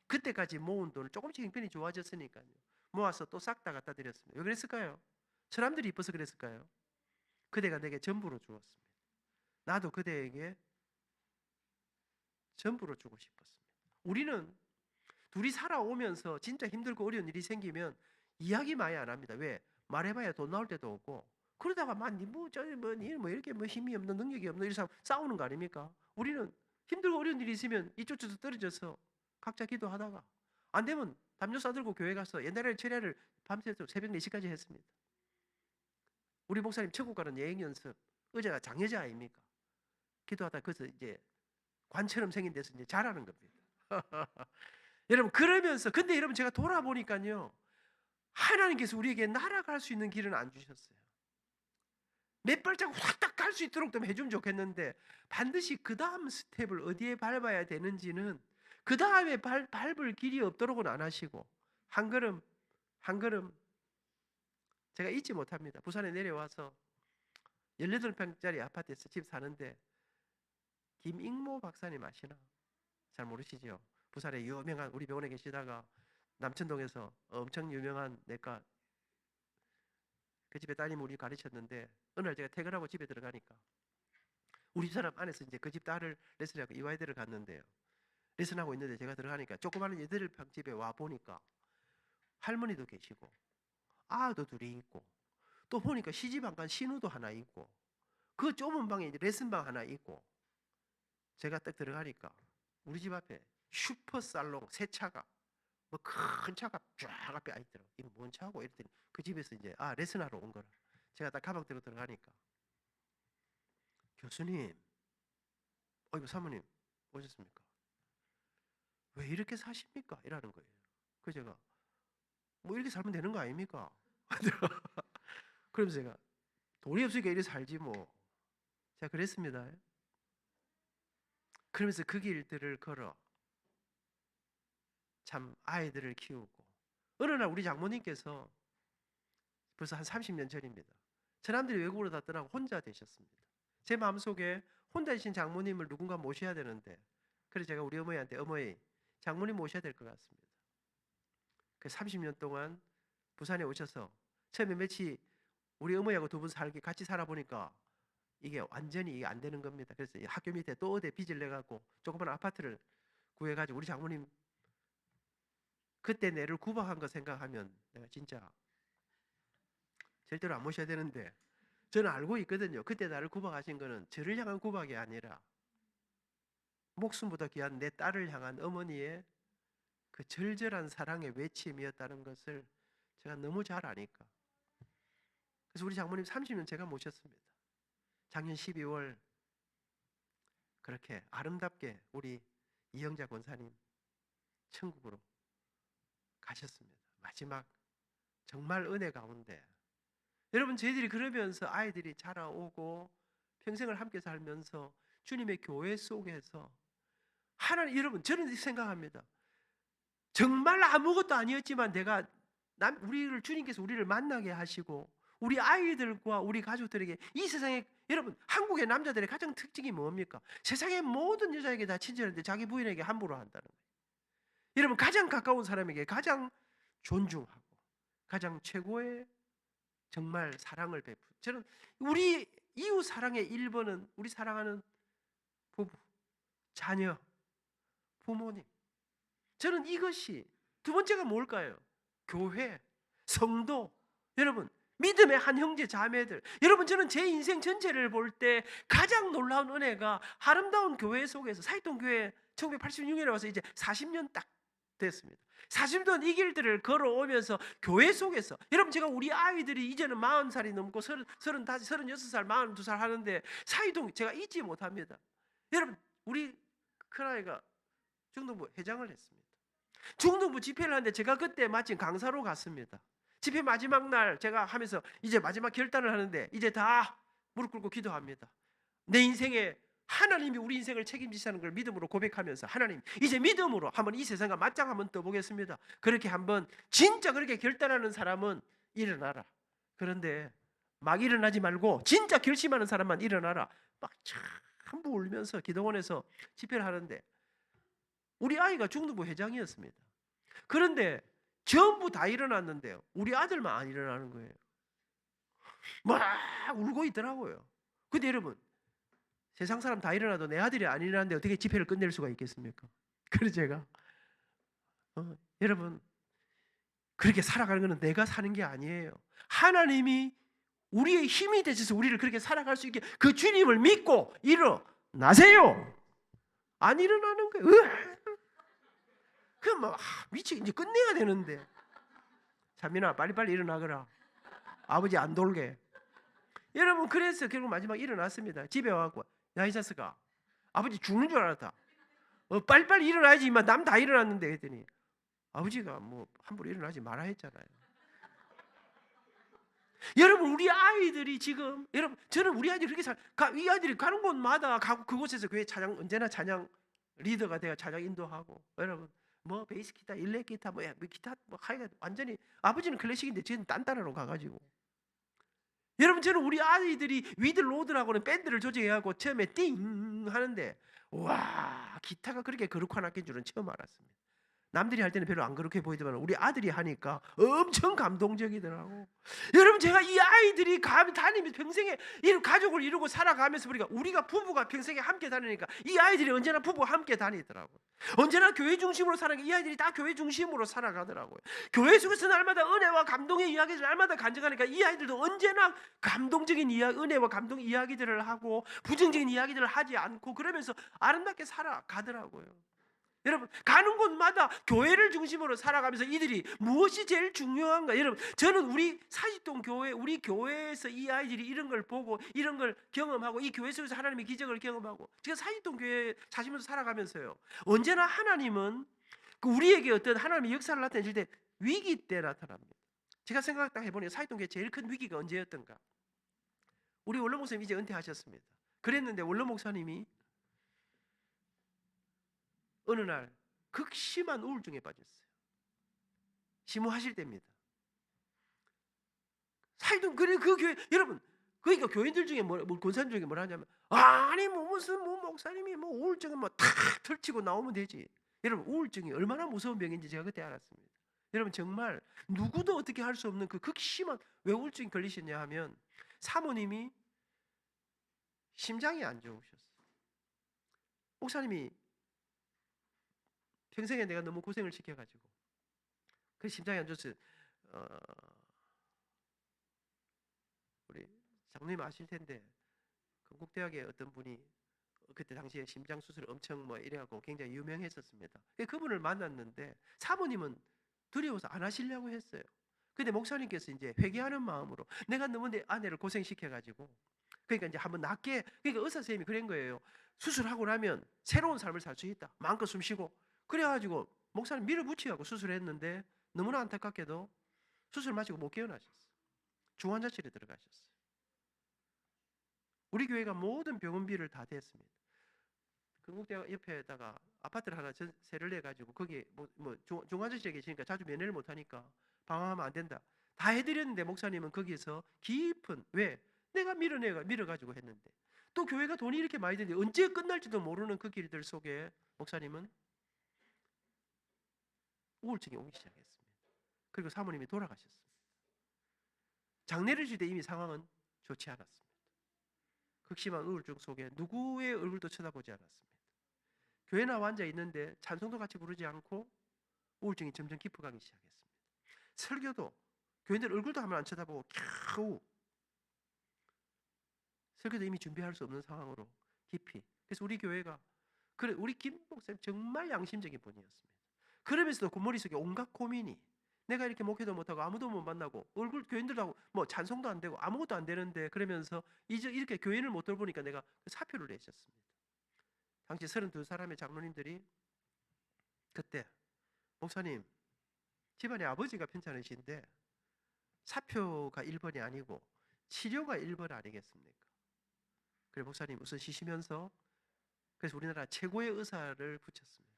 그때까지 모은 돈을 조금씩 형편이 좋아졌으니까요. 모아서 또 싹 다 갖다 드렸습니다. 왜 그랬을까요? 처남들이 이뻐서 그랬을까요? 그대가 내게 전부로 주었습니다. 나도 그대에게 전부로 주고 싶었습니다. 우리는 둘이 살아오면서 진짜 힘들고 어려운 일이 생기면 이야기 많이 안 합니다. 왜? 말해봐야 돈 나올 때도 없고, 그러다가 뭐 이렇게 뭐 힘이 없는 능력이 없는 이런 사람 싸우는 거 아닙니까? 우리는 힘들고 어려운 일이 있으면 이쪽 저쪽 떨어져서 각자 기도하다가 안 되면 담요 싸들고 교회 가서 옛날에 철야를 밤새서 새벽 4시까지 했습니다. 우리 목사님 천국 가는 여행 연습, 의자가 장여자 아닙니까? 기도하다 그래서 이제 관처럼 생긴 데서 이제 잘하는 겁니다. 여러분 그러면서 근데 여러분 제가 돌아보니까요, 하나님께서 우리에게 날아갈 수 있는 길은 안 주셨어요. 몇 발자국 확딱 갈 수 있도록 좀 해주면 좋겠는데 반드시 그 다음 스텝을 어디에 밟아야 되는지는 그 다음에 밟을 길이 없도록은 안 하시고 한 걸음 한 걸음 제가 잊지 못합니다. 부산에 내려와서 18평짜리 아파트에서 집 사는데 김익모 박사님 아시나? 잘 모르시죠? 부산에 유명한 우리 병원에 계시다가 남천동에서 엄청 유명한 내과 그 집에 따님 우리 가르쳤는데 어느 날 제가 퇴근하고 집에 들어가니까 우리 사람 안에서 이제 그 집 딸을 레슨하고 이화여대를 갔는데요. 레슨하고 있는데 제가 들어가니까 조그마한 8평 집에 와 보니까 할머니도 계시고 아도 둘이 있고 또 보니까 시집 안 간 신우도 하나 있고 그 좁은 방에 이제 레슨방 하나 있고 제가 딱 들어가니까 우리 집 앞에 슈퍼살롱 새 차가 뭐 큰 차가 쫙 앞에 있더라고. 이거 뭔 차고 이랬더니 그 집에서 이제 레슨하러 온 거라. 제가 딱 가방 들고 들어가니까 교수님, 이거 사모님 오셨습니까? 왜 이렇게 사십니까? 이라는 거예요. 그 제가 뭐 이렇게 살면 되는 거 아닙니까? 그러면서 제가 돈이 없으니까 이렇게 살지 뭐. 제가 그랬습니다. 그러면서 그 길들을 걸어 참 아이들을 키우고 어느 날 우리 장모님께서 벌써 한 30년 전입니다. 저남들이 외국으로 다 떠나고 혼자 되셨습니다. 제 마음속에 혼자 계신 장모님을 누군가 모셔야 되는데 그래서 제가 우리 어머니한테 어머니 장모님 모셔야 될 것 같습니다. 그 30년 동안 부산에 오셔서 처음에 며칠 우리 어머니하고 두 분 살기 같이 살아보니까 이게 완전히 이게 안 되는 겁니다. 그래서 학교 밑에 또 어디 빚을 내갖고 조그만 아파트를 구해가지고 우리 장모님 그때 내를 구박한 거 생각하면 내가 진짜 절대로 안 모셔야 되는데 저는 알고 있거든요. 그때 나를 구박하신 거는 저를 향한 구박이 아니라 목숨보다 귀한 내 딸을 향한 어머니의 그 절절한 사랑의 외침이었다는 것을 제가 너무 잘 아니까. 그래서 우리 장모님 30년 제가 모셨습니다. 작년 12월 그렇게 아름답게 우리 이영자 권사님 천국으로 가셨습니다. 마지막 정말 은혜 가운데 여러분 저희들이 그러면서 아이들이 자라오고 평생을 함께 살면서 주님의 교회 속에서 하나님 여러분 저는 생각합니다. 정말 아무것도 아니었지만 내가 우리를 주님께서 우리를 만나게 하시고 우리 아이들과 우리 가족들에게 이 세상에 여러분 한국의 남자들의 가장 특징이 뭡니까? 세상의 모든 여자에게 다 친절한데 자기 부인에게 함부로 한다는 거예요. 여러분 가장 가까운 사람에게 가장 존중하고 가장 최고의 정말 사랑을 베푸. 저는 우리 이웃 사랑의 1번은 우리 사랑하는 부부, 자녀, 부모님. 저는 이것이 두 번째가 뭘까요? 교회, 성도. 여러분 믿음의 한 형제 자매들. 여러분 저는 제 인생 전체를 볼 때 가장 놀라운 은혜가 아름다운 교회 속에서 사익동교회 1986년에 와서 이제 40년 딱 됐습니다. 40년 동안 이 길들을 걸어오면서 교회 속에서 여러분 제가 우리 아이들이 이제는 40살이 넘고 35, 36살, 42살 하는데 사이동 제가 잊지 못합니다. 여러분 우리 큰아이가 중등부 회장을 했습니다. 중등부 집회를 하는데 제가 그때 마침 강사로 갔습니다. 집회 마지막 날 제가 하면서 이제 마지막 결단을 하는데 이제 다 무릎 꿇고 기도합니다. 내 인생에 하나님이 우리 인생을 책임지시는 걸 믿음으로 고백하면서 하나님 이제 믿음으로 한번 이 세상과 맞짱 한번 떠보겠습니다. 그렇게 한번 진짜 그렇게 결단하는 사람은 일어나라. 그런데 막 일어나지 말고 진짜 결심하는 사람만 일어나라. 막 한부 울면서 기도원에서 집회를 하는데 우리 아이가 중등부 회장이었습니다. 그런데 전부 다 일어났는데요. 우리 아들만 안 일어나는 거예요. 막 울고 있더라고요. 근데 여러분, 세상 사람 다 일어나도 내 아들이 안 일어나는데 어떻게 집회를 끝낼 수가 있겠습니까? 그래서 제가 여러분, 그렇게 살아가는 것은 내가 사는 게 아니에요. 하나님이 우리의 힘이 되셔서 우리를 그렇게 살아갈 수 있게 그 주님을 믿고 일어나세요. 안 일어나는 거예요. 그럼 막 미치 이제 끝내야 되는데. 자민아 빨리빨리 일어나거라. 아버지 안 돌게. 여러분 그래서 결국 마지막 일어났습니다. 집에 와갖고 야 이 자식아 아버지 죽는 줄 알았다. 빨리빨리 일어나야지 임마 남 다 일어났는데 했더니 아버지가 뭐 함부로 일어나지 마라 했잖아요. 여러분 우리 아이들이 지금 여러분 저는 우리 아이들이 그렇게 이 아이들이 가는 곳마다 가고 그곳에서 교회 찬양 언제나 찬양 리더가 되어 찬양 인도하고 여러분 뭐 베이스 기타, 일렉 기타, 뭐 기타 뭐 하여간 완전히 아버지는 클래식인데 저는 딴딴하러 가가지고 여러분 저는 우리 아이들이 위드 로드라고는 밴드를 조직해하고 처음에 띵 하는데 와 기타가 그렇게 거룩한 악기인 줄은 처음 알았습니다. 남들이 할 때는 별로 안 그렇게 보이더만 우리 아들이 하니까 엄청 감동적이더라고. 여러분 제가 이 아이들이 다니면서 평생에 가족을 이루고 살아가면서 보니까 우리가 부부가 평생에 함께 다니니까 이 아이들이 언제나 부부와 함께 다니더라고요. 언제나 교회 중심으로 살아가니까 이 아이들이 다 교회 중심으로 살아가더라고요. 교회 속에서 날마다 은혜와 감동의 이야기를 날마다 간증하니까 이 아이들도 언제나 감동적인 은혜와 감동 이야기들을 하고 부정적인 이야기들을 하지 않고 그러면서 아름답게 살아가더라고요. 여러분 가는 곳마다 교회를 중심으로 살아가면서 이들이 무엇이 제일 중요한가? 여러분 저는 우리 사직동 교회 우리 교회에서 이 아이들이 이런 걸 보고 이런 걸 경험하고 이 교회 속에서 하나님의 기적을 경험하고 제가 사직동 교회 사시면서 살아가면서요 언제나 하나님은 우리에게 어떤 하나님의 역사를 나타내실 때 위기 때 나타납니다. 제가 생각딱 해보니 사직동 교회 제일 큰 위기가 언제였던가? 우리 원로 목사님 이제 은퇴하셨습니다. 그랬는데 원로 목사님이 어느 날 극심한 우울증에 빠졌어요. 심호하실 때입니다. 사이동 그 교회 여러분 그러니까 교인들 중에 권사님 중에 뭐라 하냐면 아니 뭐 무슨 뭐 목사님이 뭐 우울증은 뭐 탁 털치고 나오면 되지. 여러분 우울증이 얼마나 무서운 병인지 제가 그때 알았습니다. 여러분 정말 누구도 어떻게 할 수 없는 그 극심한 왜 우울증이 걸리셨냐 하면 사모님이 심장이 안 좋으셨어요. 목사님이 평생에 내가 너무 고생을 시켜가지고 그 심장이 안 좋았어요. 우리 장로님 아실 텐데 건국대학의 어떤 분이 그때 당시에 심장 수술을 엄청 뭐 이래갖고 굉장히 유명했었습니다. 그분을 만났는데 사모님은 두려워서 안 하시려고 했어요. 근데 목사님께서 이제 회개하는 마음으로 내가 너무 내 아내를 고생시켜가지고 그러니까 이제 한번 낫게 그러니까 의사 선생님이 그런 거예요. 수술하고 나면 새로운 삶을 살 수 있다. 마음껏 숨 쉬고 그래가지고 목사님 밀어붙이고 수술했는데 너무나 안타깝게도 수술 마치고 못 깨어나셨어요. 중환자실에 들어가셨어요. 우리 교회가 모든 병원비를 다 댔습니다. 건국대학 옆에다가 아파트를 하나 전세를 내가지고 거기 중환자실에 계시니까 자주 면회를 못하니까 방황하면 안 된다. 다 해드렸는데 목사님은 거기서 깊은 왜? 내가 밀어가지고 했는데 또 교회가 돈이 이렇게 많이 드는데 언제 끝날지도 모르는 그 길들 속에 목사님은 우울증이 오기 시작했습니다. 그리고 사모님이 돌아가셨습니다. 장례를 질 때 이미 상황은 좋지 않았습니다. 극심한 우울증 속에 누구의 얼굴도 쳐다보지 않았습니다. 교회 나와 앉아 있는데 찬송도 같이 부르지 않고 우울증이 점점 깊어가기 시작했습니다. 설교도 교인들 얼굴도 한번 안 쳐다보고 겨우 설교도 이미 준비할 수 없는 상황으로 깊이. 그래서 우리 교회가 우리 김 목사님 정말 양심적인 분이었습니다. 그러면서도 그 머릿속에 온갖 고민이 내가 이렇게 목회도 못하고 아무도 못 만나고 얼굴 교인들하고 뭐 찬송도 안 되고 아무것도 안 되는데 그러면서 이제 이렇게 교인을 못 돌보니까 내가 사표를 내셨습니다. 당시 32사람의 장로님들이 그때 목사님 집안에 아버지가 편찮으신데 사표가 1번이 아니고 치료가 1번 아니겠습니까? 그래 목사님 우선 쉬시면서 그래서 우리나라 최고의 의사를 붙였습니다.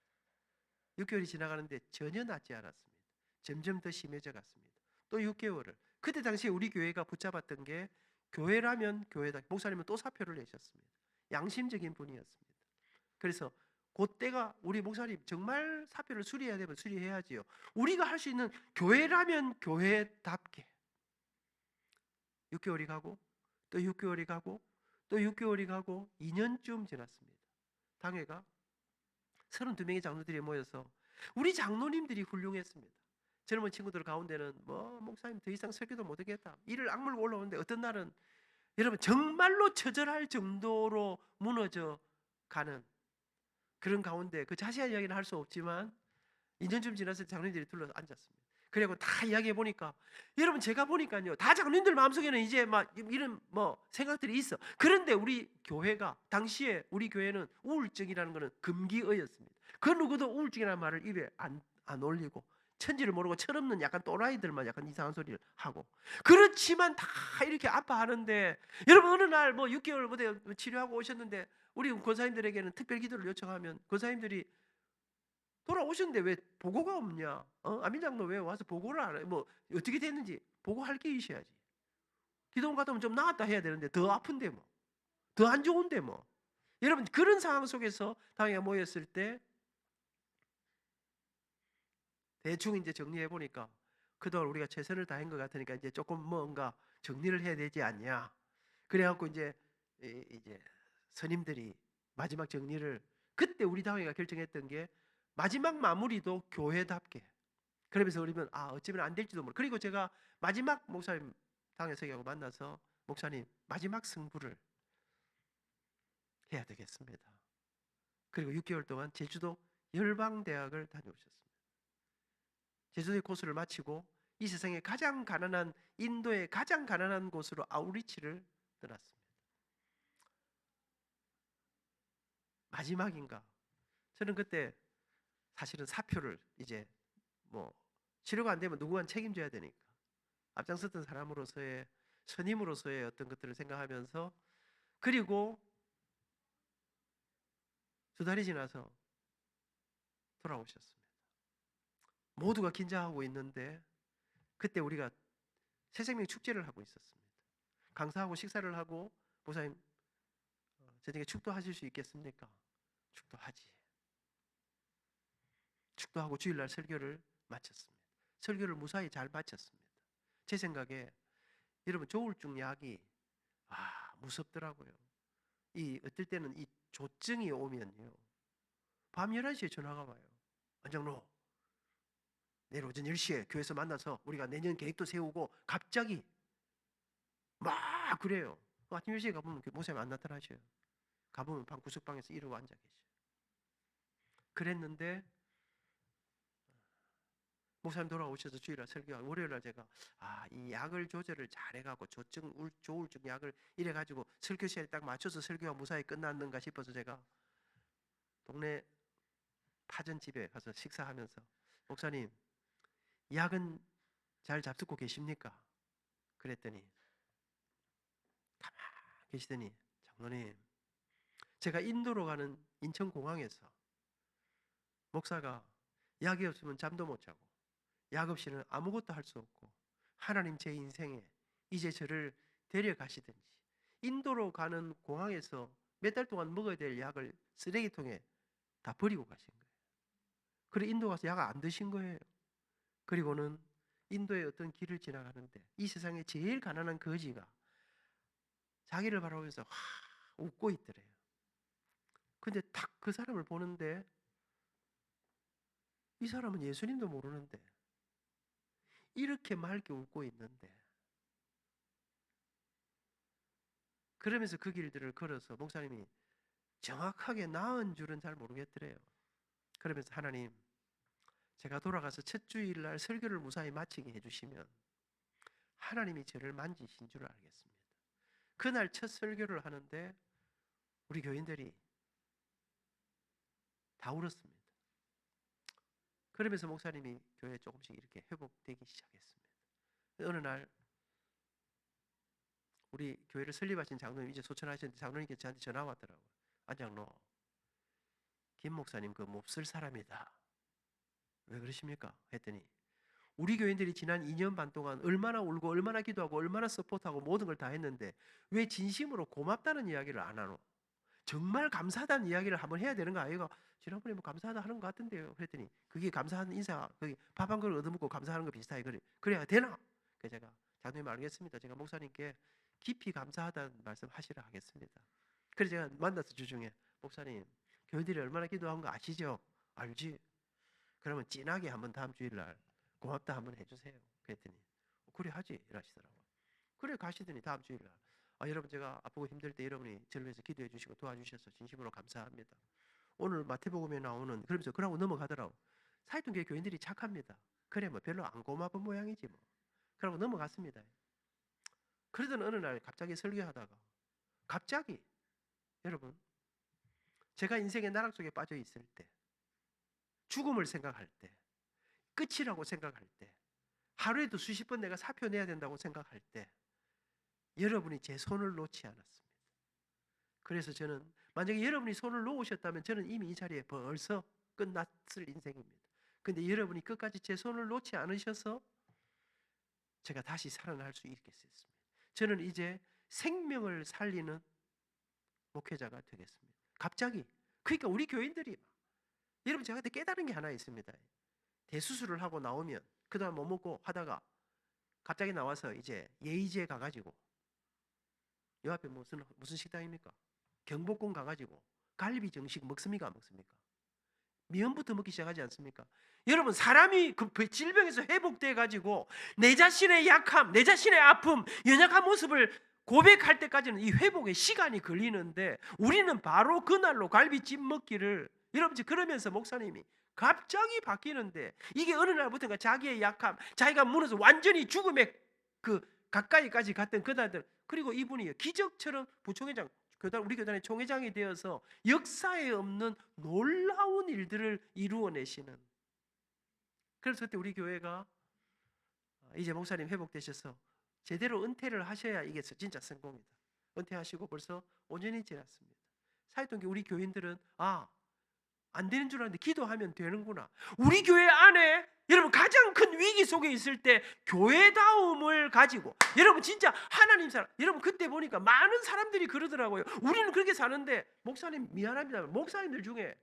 6개월이 지나가는데 전혀 낫지 않았습니다. 점점 더 심해져 갔습니다. 또 6개월을 그때 당시에 우리 교회가 붙잡았던 게 교회라면 교회다. 목사님은 또 사표를 내셨습니다. 양심적인 분이었습니다. 그래서 그때가 우리 목사님 정말 사표를 수리해야 되면 수리해야지요. 우리가 할 수 있는 교회라면 교회답게 6개월이 가고 또 6개월이 가고 또 6개월이 가고 2년쯤 지났습니다. 당회가 32명의 장로들이 모여서 우리 장로님들이 훌륭했습니다. 젊은 친구들 가운데는 뭐 목사님 더 이상 설교도 못하겠다. 이를 악물고 올라오는데 어떤 날은 여러분 정말로 처절할 정도로 무너져 가는 그런 가운데 그 자세한 이야기는 할 수 없지만 2년쯤 지나서 장로님들이 둘러서 앉았습니다. 그리고 다 이야기해 보니까 여러분 제가 보니까요 다 장로님들 마음속에는 이제 막 이런 뭐 생각들이 있어. 그런데 우리 교회가 당시에 우리 교회는 우울증이라는 것은 금기어였습니다. 그 누구도 우울증이라는 말을 입에 안 올리고 천지를 모르고 철없는 약간 또라이들만 약간 이상한 소리를 하고 그렇지만 다 이렇게 아파하는데 여러분 어느 날 뭐 6개월 뭐 치료하고 오셨는데 우리 권사님들에게는 특별 기도를 요청하면 권사님들이 돌아오셨는데 왜 보고가 없냐? 안민장로 왜 와서 보고를 안 해? 뭐 어떻게 됐는지 보고할 게 있어야지. 기도원 갔다 오면 좀 나았다 해야 되는데 더 아픈데 뭐. 더 안 좋은데 뭐. 여러분 그런 상황 속에서 당회가 모였을 때 대충 이제 정리해 보니까 그동안 우리가 최선을 다한 것 같으니까 이제 조금 뭔가 정리를 해야 되지 않냐. 그래갖고 이제 스님들이 마지막 정리를 그때 우리 당회가 결정했던 게 마지막 마무리도 교회답게. 그러면서 우리는 어쩌면 안 될지도 모르. 그리고 제가 마지막 목사님 당회서기하고 만나서 목사님 마지막 승부를 해야 되겠습니다. 그리고 6개월 동안 제주도 열방대학을 다녀오셨습니다. 제주도의 코스를 마치고 이 세상에 가장 가난한 인도의 가장 가난한 곳으로 아우리치를 떠났습니다. 마지막인가? 저는 그때 사실은 사표를 이제 뭐 치료가 안 되면 누군가 책임져야 되니까 앞장섰던 사람으로서의 선임으로서의 어떤 것들을 생각하면서 그리고 2달이 지나서 돌아오셨습니다. 모두가 긴장하고 있는데 그때 우리가 새생명 축제를 하고 있었습니다. 강사하고 식사를 하고 목사님 저녁에 축도하실 수 있겠습니까? 축도하지. 축도하고 주일날 설교를 마쳤습니다. 설교를 무사히 잘 마쳤습니다. 제 생각에 여러분 조울증 약이 무섭더라고요. 어떨 때는 이 조증이 오면요. 밤 11시에 전화가 와요. 안장로 내일 오전 10시에 교회에서 만나서 우리가 내년 계획도 세우고 갑자기 막 그래요. 아침 10시에 가보면 목사님 안 나타나셔요. 가보면 방 구석방에서 이러고 앉아 계셔요. 그랬는데 목사님 돌아오셔서 주일날 설교하고 월요일날 제가 이 약을 조절을 잘해갖고 조울증 약을 이래가지고 설교 시간에 딱 맞춰서 설교가 무사히 끝났는가 싶어서 제가 동네 파전집에 가서 식사하면서 목사님 약은 잘 잡수고 계십니까? 그랬더니 가만히 계시더니 장로님 제가 인도로 가는 인천공항에서 목사가 약이 없으면 잠도 못 자고 약 없이는 아무것도 할 수 없고 하나님 제 인생에 이제 저를 데려가시든지 인도로 가는 공항에서 몇 달 동안 먹어야 될 약을 쓰레기통에 다 버리고 가신 거예요. 그리고 인도 가서 약 안 드신 거예요. 그리고는 인도의 어떤 길을 지나가는데 이 세상에 제일 가난한 거지가 자기를 바라보면서 웃고 있더래요. 근데 딱 그 사람을 보는데 이 사람은 예수님도 모르는데 이렇게 맑게 웃고 있는데 그러면서 그 길들을 걸어서 목사님이 정확하게 나은 줄은 잘 모르겠더래요. 그러면서 하나님 제가 돌아가서 첫 주일날 설교를 무사히 마치게 해주시면 하나님이 저를 만지신 줄 알겠습니다. 그날 첫 설교를 하는데 우리 교인들이 다 울었습니다. 그러면서 목사님이 교회에 조금씩 이렇게 회복되기 시작했습니다. 어느 날 우리 교회를 설립하신 장로님 이제 소천하셨는데 장로님께 저한테 전화 왔더라고요. 안장로 김 목사님 그 몹쓸 사람이다. 왜 그러십니까? 했더니 우리 교인들이 지난 2년 반 동안 얼마나 울고 얼마나 기도하고 얼마나 서포트하고 모든 걸 다 했는데 왜 진심으로 고맙다는 이야기를 안 하노? 정말 감사하다는 이야기를 한번 해야 되는 거 아이가? 지난번에 뭐 감사하다 하는 것 같은데요. 그랬더니 그게 감사한 인사, 거기 밥 한 그릇 얻어먹고 감사하는 거 비슷하게 그래야 되나? 그래서 제가 장로님 알겠습니다. 제가 목사님께 깊이 감사하다는 말씀 하시라 하겠습니다. 그래서 제가 만나서 주중에 목사님 교회들이 얼마나 기도한 거 아시죠? 알지? 그러면 진하게 한번 다음 주일날 고맙다 한번 해주세요. 그랬더니 그래 하지 이러시더라고요. 그래 가시더니 다음 주일날 여러분 제가 아프고 힘들 때 여러분이 저를 위해서 기도해 주시고 도와주셔서 진심으로 감사합니다. 오늘 마태복음에 나오는 그러면서 그러고 넘어가더라고. 사이통교회 교인들이 착합니다. 그래 뭐 별로 안 고마운 모양이지 뭐. 그러고 넘어갔습니다. 그러던 어느 날 갑자기 설교하다가 갑자기 여러분 제가 인생의 나락 속에 빠져 있을 때 죽음을 생각할 때 끝이라고 생각할 때 하루에도 수십 번 내가 사표 내야 된다고 생각할 때 여러분이 제 손을 놓지 않았습니다. 그래서 저는 만약에 여러분이 손을 놓으셨다면 저는 이미 이 자리에 벌써 끝났을 인생입니다. 근데 여러분이 끝까지 제 손을 놓지 않으셔서 제가 다시 살아날 수 있겠습니다. 저는 이제 생명을 살리는 목회자가 되겠습니다. 갑자기 그러니까 우리 교인들이 여러분 제가 그때 깨달은 게 하나 있습니다. 대수술을 하고 나오면 그동안 못 먹고 하다가 갑자기 나와서 이제 예의지에 가가지고 요 앞에 무슨 식당입니까? 경복궁 가가지고 갈비 정식 먹습니까? 안 먹습니까? 미연부터 먹기 시작하지 않습니까? 여러분 사람이 그 질병에서 회복돼 가지고 내 자신의 약함, 내 자신의 아픔, 연약한 모습을 고백할 때까지는 이 회복에 시간이 걸리는데 우리는 바로 그날로 갈비찜 먹기를 여러분 그러면서 목사님이 갑자기 바뀌는데 이게 어느 날부터인가 자기의 약함, 자기가 무너져 완전히 죽음의 그 가까이까지 갔던 그날들 그리고 이분이 기적처럼 부총회장 우리 교단의 총회장이 되어서 역사에 없는 놀라운 일들을 이루어내시는 그래서 그때 우리 교회가 이제 목사님 회복되셔서 제대로 은퇴를 하셔야 이게 진짜 성공이다. 은퇴하시고 벌써 5년이 지났습니다. 사회동교 우리 교인들은 안 되는 줄 알았는데 기도하면 되는구나. 우리 교회 안에 여러분 가장 큰 위기 속에 있을 때 교회다움을 가지고 여러분 진짜 하나님 사람 여러분 그때 보니까 많은 사람들이 그러더라고요. 우리는 그렇게 사는데 목사님 미안합니다. 목사님들 중에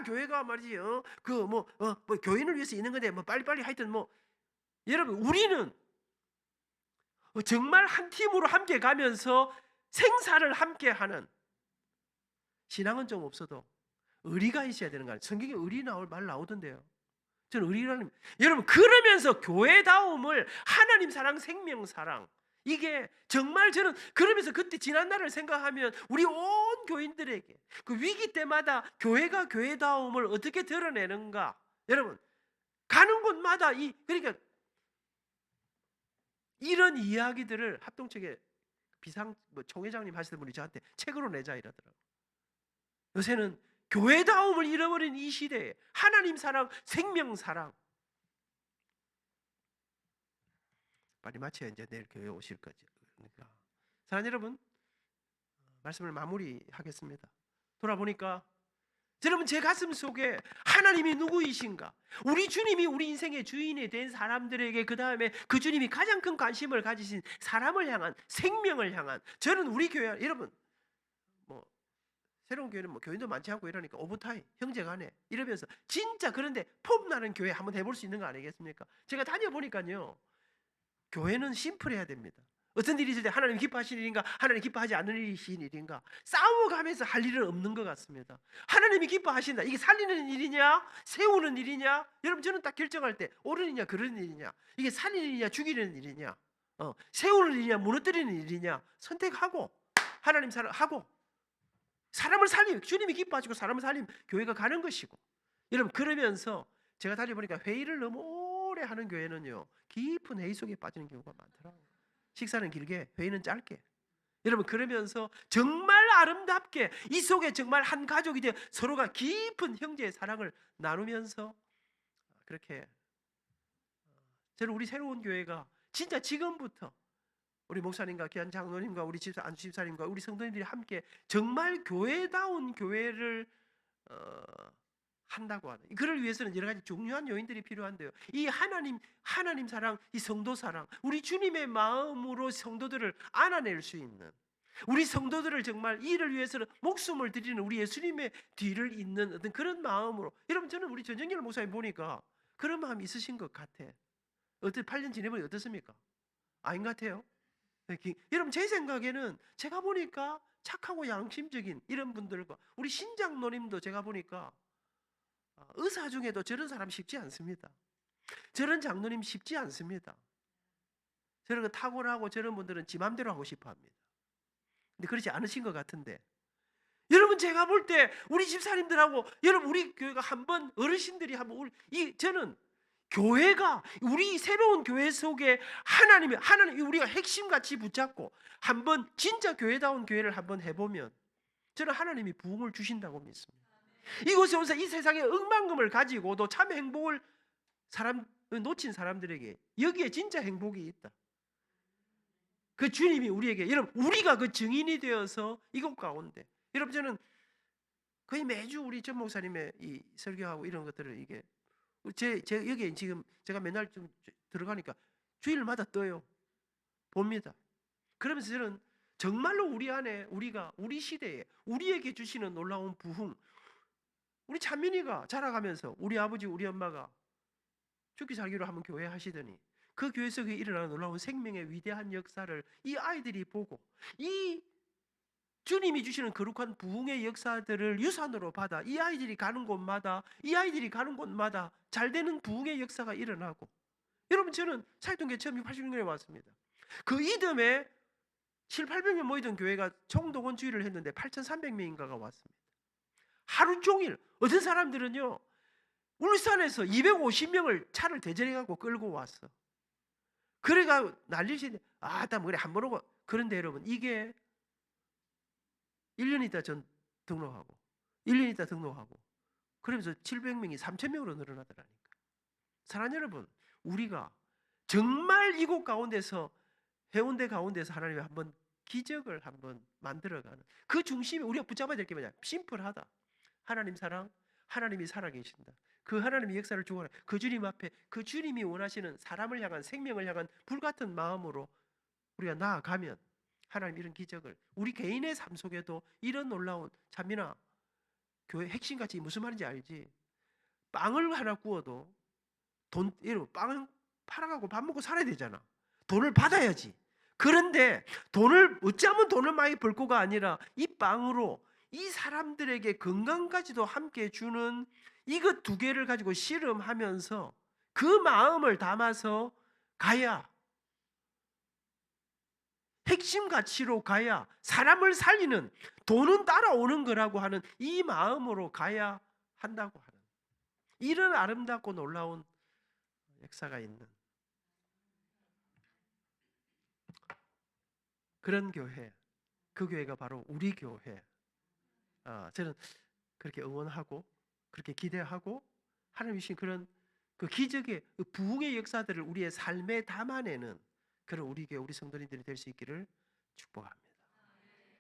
교회가 말이지 뭐 교인을 위해서 있는 건데 뭐 빨리빨리 하여튼 뭐 여러분 우리는 정말 한 팀으로 함께 가면서 생사를 함께 하는 신앙은 좀 없어도 의리가 있어야 되는 거 아니에요? 성경에 의리 말 나오던데요. 저는 의리라는 여러분 그러면서 교회다움을 하나님 사랑, 생명 사랑 이게 정말 저는 그러면서 그때 지난 날을 생각하면 우리 온 교인들에게 그 위기 때마다 교회가 교회다움을 어떻게 드러내는가 여러분 가는 곳마다 그러니까 이런 이야기들을 합동측에 총회장님 하시는 분이 저한테 책으로 내자 이러더라고요. 요새는 교회다움을 잃어버린 이 시대에 하나님 사랑, 생명 사랑 빨리 마쳐야 이제 내일 교회 오실 거죠. 그러니까 사랑하는 여러분 말씀을 마무리하겠습니다. 돌아보니까 여러분 제 가슴 속에 하나님이 누구이신가 우리 주님이 우리 인생의 주인이 된 사람들에게 그 다음에 그 주님이 가장 큰 관심을 가지신 사람을 향한 생명을 향한 저는 우리 교회 여러분 새로운 교회는 뭐 교인도 많지 않고 이러니까 오버타임 형제간에 이러면서 진짜 그런데 폼나는 교회 한번 해볼 수 있는 거 아니겠습니까? 제가 다녀보니까요 교회는 심플해야 됩니다. 어떤 일이 있을 때 하나님 기뻐하시는 일인가 하나님 기뻐하지 않는 일인가 싸워가면서 할 일은 없는 것 같습니다. 하나님이 기뻐하신다 이게 살리는 일이냐 세우는 일이냐 여러분 저는 딱 결정할 때 옳은이냐 그런 일이냐 이게 살리는 일이냐 죽이는 일이냐 세우는 일이냐 무너뜨리는 일이냐 선택하고 하나님 사랑하고 사람을 살리면 주님이 기뻐하시고 사람을 살리면 교회가 가는 것이고 여러분 그러면서 제가 다녀보니까 회의를 너무 오래 하는 교회는요 깊은 회의 속에 빠지는 경우가 많더라고요. 식사는 길게 회의는 짧게 여러분 그러면서 정말 아름답게 이 속에 정말 한 가족이 되어 서로가 깊은 형제의 사랑을 나누면서 그렇게 저는 우리 새로운 교회가 진짜 지금부터 우리 목사님과 귀한 장로님과 우리 안수 집사님과 우리 성도님들이 함께 정말 교회다운 교회를 한다고 하는 그를 위해서는 여러 가지 중요한 요인들이 필요한데요. 이 하나님 사랑, 이 성도 사랑, 우리 주님의 마음으로 성도들을 안아낼 수 있는 우리 성도들을 정말 이를 위해서는 목숨을 드리는 우리 예수님의 뒤를 잇는 어떤 그런 마음으로. 여러분, 저는 우리 전정열 목사님 보니까 그런 마음이 있으신 것 같아. 어떻게 8년 지내보니 어떻습니까? 아닌 것 같아요. 여러분, 제 생각에는 제가 보니까 착하고 양심적인 이런 분들과 우리 신장로님도 제가 보니까 의사 중에도 저런 사람 쉽지 않습니다. 저런 장로님 쉽지 않습니다. 저런 거 탁월하고 저런 분들은 지 맘대로 하고 싶어 합니다. 근데 그렇지 않으신 것 같은데, 여러분, 제가 볼 때 우리 집사님들하고 여러분 우리 교회가 한번 어르신들이 한번 저는 교회가 우리 새로운 교회 속에 하나님 우리가 핵심같이 붙잡고 한번 진짜 교회다운 교회를 한번 해보면 저는 하나님이 부흥을 주신다고 믿습니다. 이곳에 오서 이 세상의 억만금을 가지고도 참 행복을 놓친 사람들에게 여기에 진짜 행복이 있다. 그 주님이 우리에게, 여러분, 우리가 그 증인이 되어서 이곳 가운데, 여러분, 저는 거의 매주 우리 전 목사님의 이 설교하고 이런 것들을 이게 여기에 지금 제가 맨날 좀 들어가니까 주일마다 떠요. 봅니다. 그러면서 저는 정말로 우리 안에 우리 시대에 우리에게 주시는 놀라운 부흥, 우리 찬민이가 자라가면서 우리 아버지 우리 엄마가 죽기 살기로 한번 교회 하시더니 그 교회 속에 일어나는 놀라운 생명의 위대한 역사를 이 아이들이 보고 이 주님이 주시는 거룩한 부흥의 역사들을 유산으로 받아 이 아이들이 가는 곳마다 잘 되는 부흥의 역사가 일어나고, 여러분, 저는 사역동교회 처음 86년에 왔습니다. 그 이듬해 7, 800명 모이던 교회가 총동원 주일을 했는데 8,300명인가가 왔습니다. 하루 종일. 어떤 사람들은요 울산에서 250명을 차를 대절해 갖고 끌고 왔어. 그래가 난리시네. 나 그래 한번 오고. 그런데 여러분, 이게 1년 있다 전 등록하고 1년 있다 등록하고 그러면서 700명이 3,000명으로 늘어나더라니까. 사랑하는 여러분, 우리가 정말 이곳 가운데서 해운대 가운데서 하나님이 한번 기적을 한번 만들어가는 그 중심에 우리가 붙잡아야 될 게 뭐냐? 심플하다. 하나님 사랑, 하나님이 살아계신다. 그 하나님의 역사를 주관하는 그 주님 앞에 그 주님이 원하시는 사람을 향한, 생명을 향한 불같은 마음으로 우리가 나아가면 하나님 이런 기적을, 우리 개인의 삶 속에도 이런 놀라운, 찬민아, 교회 핵심같이 무슨 말인지 알지? 빵을 하나 구워도 빵 팔아가고 밥 먹고 살아야 되잖아. 돈을 받아야지. 그런데 어찌하면 돈을 많이 벌고가 아니라 이 빵으로 이 사람들에게 건강까지도 함께 주는 이것 두 개를 가지고 씨름하면서 그 마음을 담아서 가야, 핵심 가치로 가야, 사람을 살리는, 돈은 따라오는 거라고 하는 이 마음으로 가야 한다고 하는 이런 아름답고 놀라운 역사가 있는 그런 교회, 그 교회가 바로 우리 교회. 저는 그렇게 응원하고 그렇게 기대하고 하나님 주신 그런 그 기적의 그 부흥의 역사들을 우리의 삶에 담아내는 그런 우리 교회, 우리 성도님들이 될 수 있기를 축복합니다.